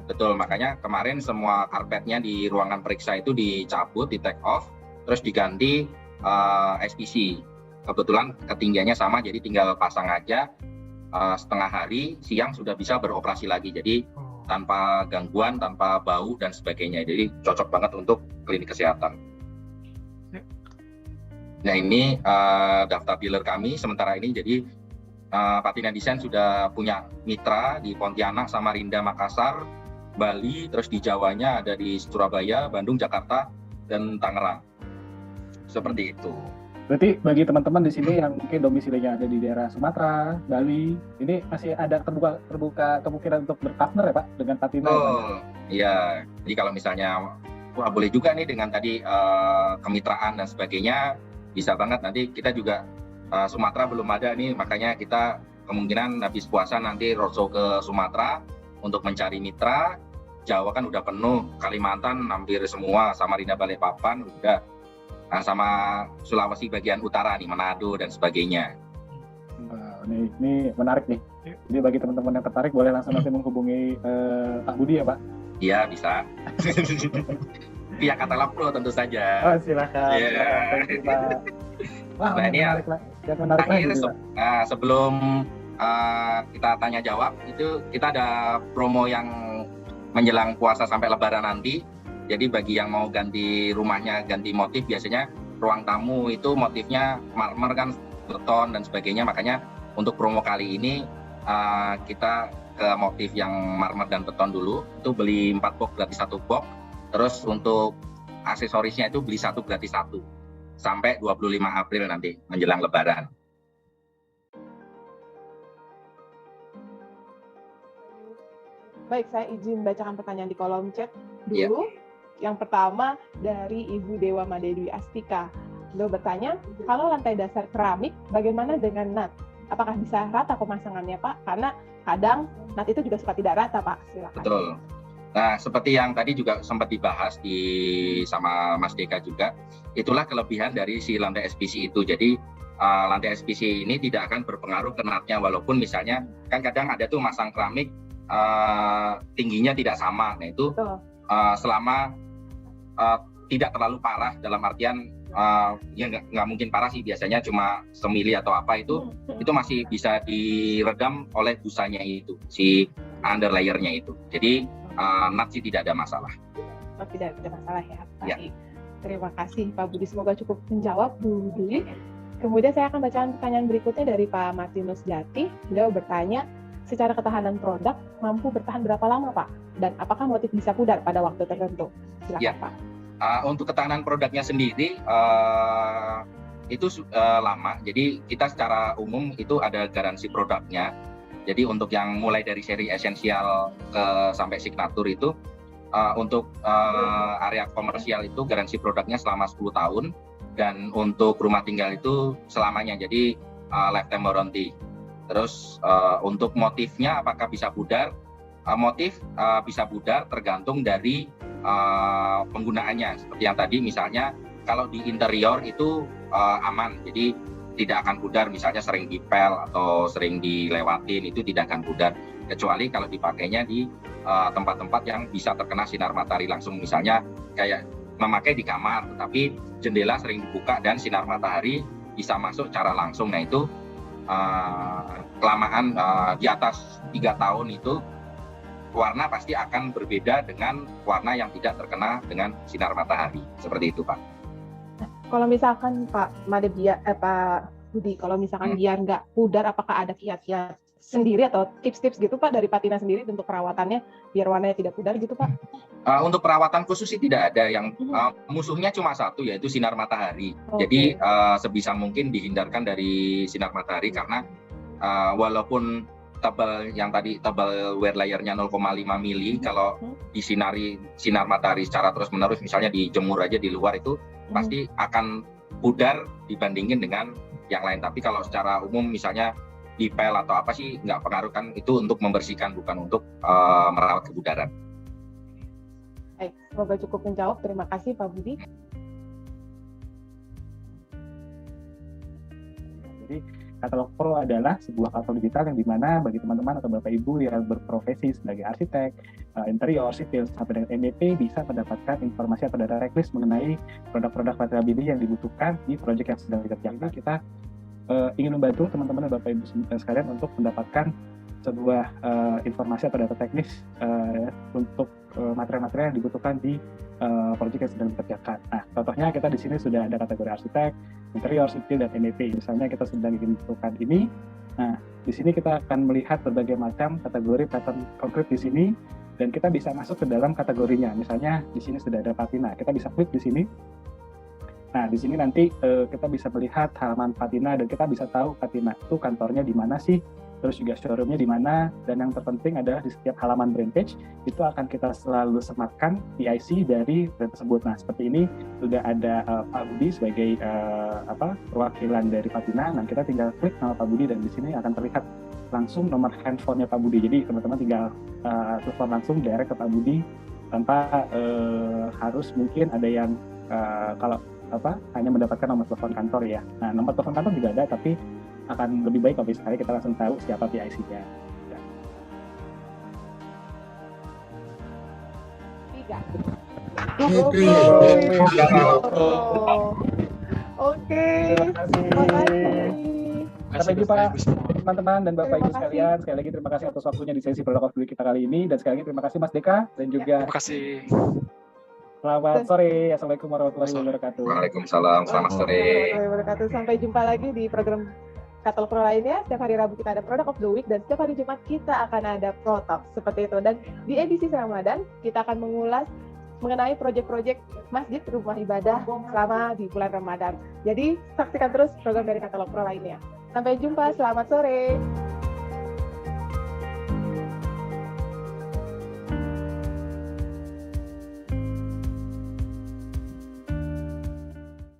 [SPEAKER 3] Betul, makanya kemarin semua karpetnya di ruangan periksa itu dicabut, di take off, terus diganti SPC. Kebetulan ketinggiannya sama, jadi tinggal pasang aja, setengah hari, siang sudah bisa beroperasi lagi. Jadi tanpa gangguan, tanpa bau dan sebagainya. Jadi cocok banget untuk klinik kesehatan. Nah ini daftar dealer kami sementara ini. Jadi Patina Desain sudah punya mitra di Pontianak, Samarinda, Makassar, Bali, terus di Jawanya ada di Surabaya, Bandung, Jakarta, dan Tangerang. Seperti itu.
[SPEAKER 1] Berarti bagi teman-teman di sini yang mungkin domisilinya ada di daerah Sumatera, Bali, ini masih ada terbuka kemungkinan untuk berpartner ya Pak dengan Patina ya Pak?
[SPEAKER 3] Oh, iya. Jadi kalau misalnya, wah boleh juga nih dengan tadi kemitraan dan sebagainya, bisa banget. Nanti kita juga Sumatera belum ada nih, makanya kita kemungkinan habis puasa nanti roadshow ke Sumatera untuk mencari mitra. Jawa kan udah penuh, Kalimantan hampir semua, Samarinda, Balikpapan udah. Nah, sama Sulawesi bagian utara nih, Manado dan sebagainya.
[SPEAKER 1] Nah, ini menarik nih. Jadi bagi teman-teman yang tertarik boleh langsung nanti menghubungi Pak Budi ya Pak?
[SPEAKER 3] Iya, bisa. Via Catalog Pro tentu saja.
[SPEAKER 1] Oh silakan.
[SPEAKER 3] Iya.
[SPEAKER 1] Thank you, Pak. Wah,
[SPEAKER 3] Nah, ini
[SPEAKER 1] menarik lah. Yang menarik lagi
[SPEAKER 3] Akhirnya
[SPEAKER 1] nih, Pak.
[SPEAKER 3] sebelum kita tanya jawab, itu kita ada promo yang menjelang puasa sampai Lebaran nanti. Jadi bagi yang mau ganti rumahnya, ganti motif, biasanya ruang tamu itu motifnya marmer kan, beton dan sebagainya. Makanya untuk promo kali ini kita ke motif yang marmer dan beton dulu. Itu beli 4 box gratis 1 box. Terus untuk aksesorisnya itu beli 1 gratis 1. Sampai 25 April nanti menjelang Lebaran.
[SPEAKER 5] Baik, saya izin bacakan pertanyaan di kolom chat
[SPEAKER 3] Iya.
[SPEAKER 5] dulu. Yang pertama dari Ibu Dewa Madedwi Astika. Beliau bertanya, kalau lantai dasar keramik, bagaimana dengan nat? Apakah bisa rata pemasangannya, Pak? Karena kadang nat itu juga suka tidak rata, Pak. Silakan.
[SPEAKER 3] Betul. Nah, seperti yang tadi juga sempat dibahas sama Mas Deka juga, itulah kelebihan dari si lantai SPC itu. Jadi lantai SPC ini tidak akan berpengaruh ke natnya, walaupun misalnya kan kadang ada tuh masang keramik tingginya tidak sama. Nah itu selama tidak terlalu parah, dalam artian ya nggak mungkin parah sih, biasanya cuma semili atau apa itu masih bisa diredam oleh busanya itu, si underlayernya itu. Jadi nat sih tidak ada masalah.
[SPEAKER 5] Oh, tidak ada masalah ya.
[SPEAKER 3] Ya.
[SPEAKER 5] Baik. Terima kasih Pak Budi, semoga cukup menjawab Bu Budi. Kemudian saya akan bacakan pertanyaan berikutnya dari Pak Martinus Jati. Beliau bertanya, secara ketahanan produk mampu bertahan berapa lama Pak? Dan apakah motif bisa pudar pada waktu tertentu? Silakan
[SPEAKER 3] Ya.
[SPEAKER 5] Pak.
[SPEAKER 3] Untuk ketahanan produknya sendiri itu lama. Jadi kita secara umum itu ada garansi produknya. Jadi untuk yang mulai dari seri esensial sampai signature itu untuk area komersial itu garansi produknya selama 10 tahun, dan untuk rumah tinggal itu selamanya. Jadi lifetime warranty. Terus untuk motifnya apakah bisa pudar? Motif bisa pudar tergantung dari penggunaannya. Seperti yang tadi misalnya kalau di interior itu aman, jadi tidak akan pudar. Misalnya sering dipel atau sering dilewatin itu tidak akan pudar, kecuali kalau dipakainya di tempat-tempat yang bisa terkena sinar matahari langsung. Misalnya kayak memakai di kamar, tetapi jendela sering dibuka dan sinar matahari bisa masuk secara langsung. Nah itu kelamaan di atas 3 tahun itu warna pasti akan berbeda dengan warna yang tidak terkena dengan sinar matahari. Seperti itu Pak.
[SPEAKER 5] Nah, kalau misalkan Pak Budi, kalau misalkan biar nggak pudar, apakah ada kiat-kiat sendiri atau tips-tips gitu Pak dari Patina sendiri untuk perawatannya biar warnanya tidak pudar gitu Pak?
[SPEAKER 3] Untuk perawatan khusus sih tidak ada. Yang musuhnya cuma satu, yaitu sinar matahari. Jadi sebisa mungkin dihindarkan dari sinar matahari, karena walaupun tebal yang tadi tebal wear layernya 0,5 mili, kalau disinari sinar matahari secara terus-menerus, misalnya dijemur aja di luar, itu pasti akan pudar dibandingin dengan yang lain. Tapi kalau secara umum misalnya dipel atau apa sih nggak pengaruh, kan itu untuk membersihkan, bukan untuk merawat kebudaran.
[SPEAKER 5] Baik, semoga cukup menjawab. Terima kasih Pak Budi.
[SPEAKER 1] Jadi Catalog Pro adalah sebuah katalog digital yang dimana bagi teman-teman atau Bapak Ibu yang berprofesi sebagai arsitek, interior, sipil, sampai dengan MEP bisa mendapatkan informasi atau data checklist mengenai produk-produk material building yang dibutuhkan di proyek yang sedang dikerjakan. Kita ingin membantu teman-teman dan Bapak Ibu sekalian untuk mendapatkan sebuah informasi atau data teknis untuk material-material yang dibutuhkan di proyek yang sedang dikerjakan. Nah, contohnya kita di sini sudah ada kategori arsitek, interior, sipil, dan MEP. Misalnya kita sedang ingin menentukan ini. Nah, di sini kita akan melihat berbagai macam kategori pattern konkret di sini, dan kita bisa masuk ke dalam kategorinya. Misalnya di sini sudah ada patina, kita bisa klik di sini. Nah, di sini nanti kita bisa melihat halaman Patina dan kita bisa tahu Patina itu kantornya di mana sih, terus juga showroomnya di mana, dan yang terpenting adalah di setiap halaman brand page itu akan kita selalu sematkan PIC dari brand tersebut. Nah, seperti ini sudah ada Pak Budi sebagai perwakilan dari Patina. Nah, kita tinggal klik nama Pak Budi dan di sini akan terlihat langsung nomor handphonenya Pak Budi. Jadi teman-teman tinggal telepon langsung direct ke Pak Budi tanpa harus mungkin ada yang kalau hanya mendapatkan nomor telepon kantor ya. Nah, nomor telepon kantor juga ada, tapi akan lebih baik kalau sekali kita langsung tahu siapa PIC-nya. Ya.
[SPEAKER 5] 3. Oke.
[SPEAKER 1] Terima kasih.
[SPEAKER 5] Terima kasih.
[SPEAKER 1] Sampai jumpa
[SPEAKER 2] Bapak Ibu semua.
[SPEAKER 1] teman-teman dan Bapak
[SPEAKER 5] Terima
[SPEAKER 1] Ibu
[SPEAKER 5] kasih.
[SPEAKER 1] sekalian. Sekali lagi terima kasih atas waktunya di sesi Product of the Week kita kali ini, dan sekali lagi terima kasih Mas Deka dan juga
[SPEAKER 2] Terima kasih.
[SPEAKER 1] selamat sore. Assalamualaikum warahmatullahi wabarakatuh.
[SPEAKER 3] Waalaikumsalam, selamat sore.
[SPEAKER 5] Warahmatullahi wabarakatuh. Sampai jumpa lagi di program Katalog Pro lainnya. Setiap hari Rabu kita ada Product of the Week dan setiap hari Jumat kita akan ada Pro Talk seperti itu. Dan di edisi Ramadan kita akan mengulas mengenai proyek-proyek masjid rumah ibadah selama di bulan Ramadan. Jadi saksikan terus program dari Katalog Pro lainnya. Sampai jumpa, selamat sore.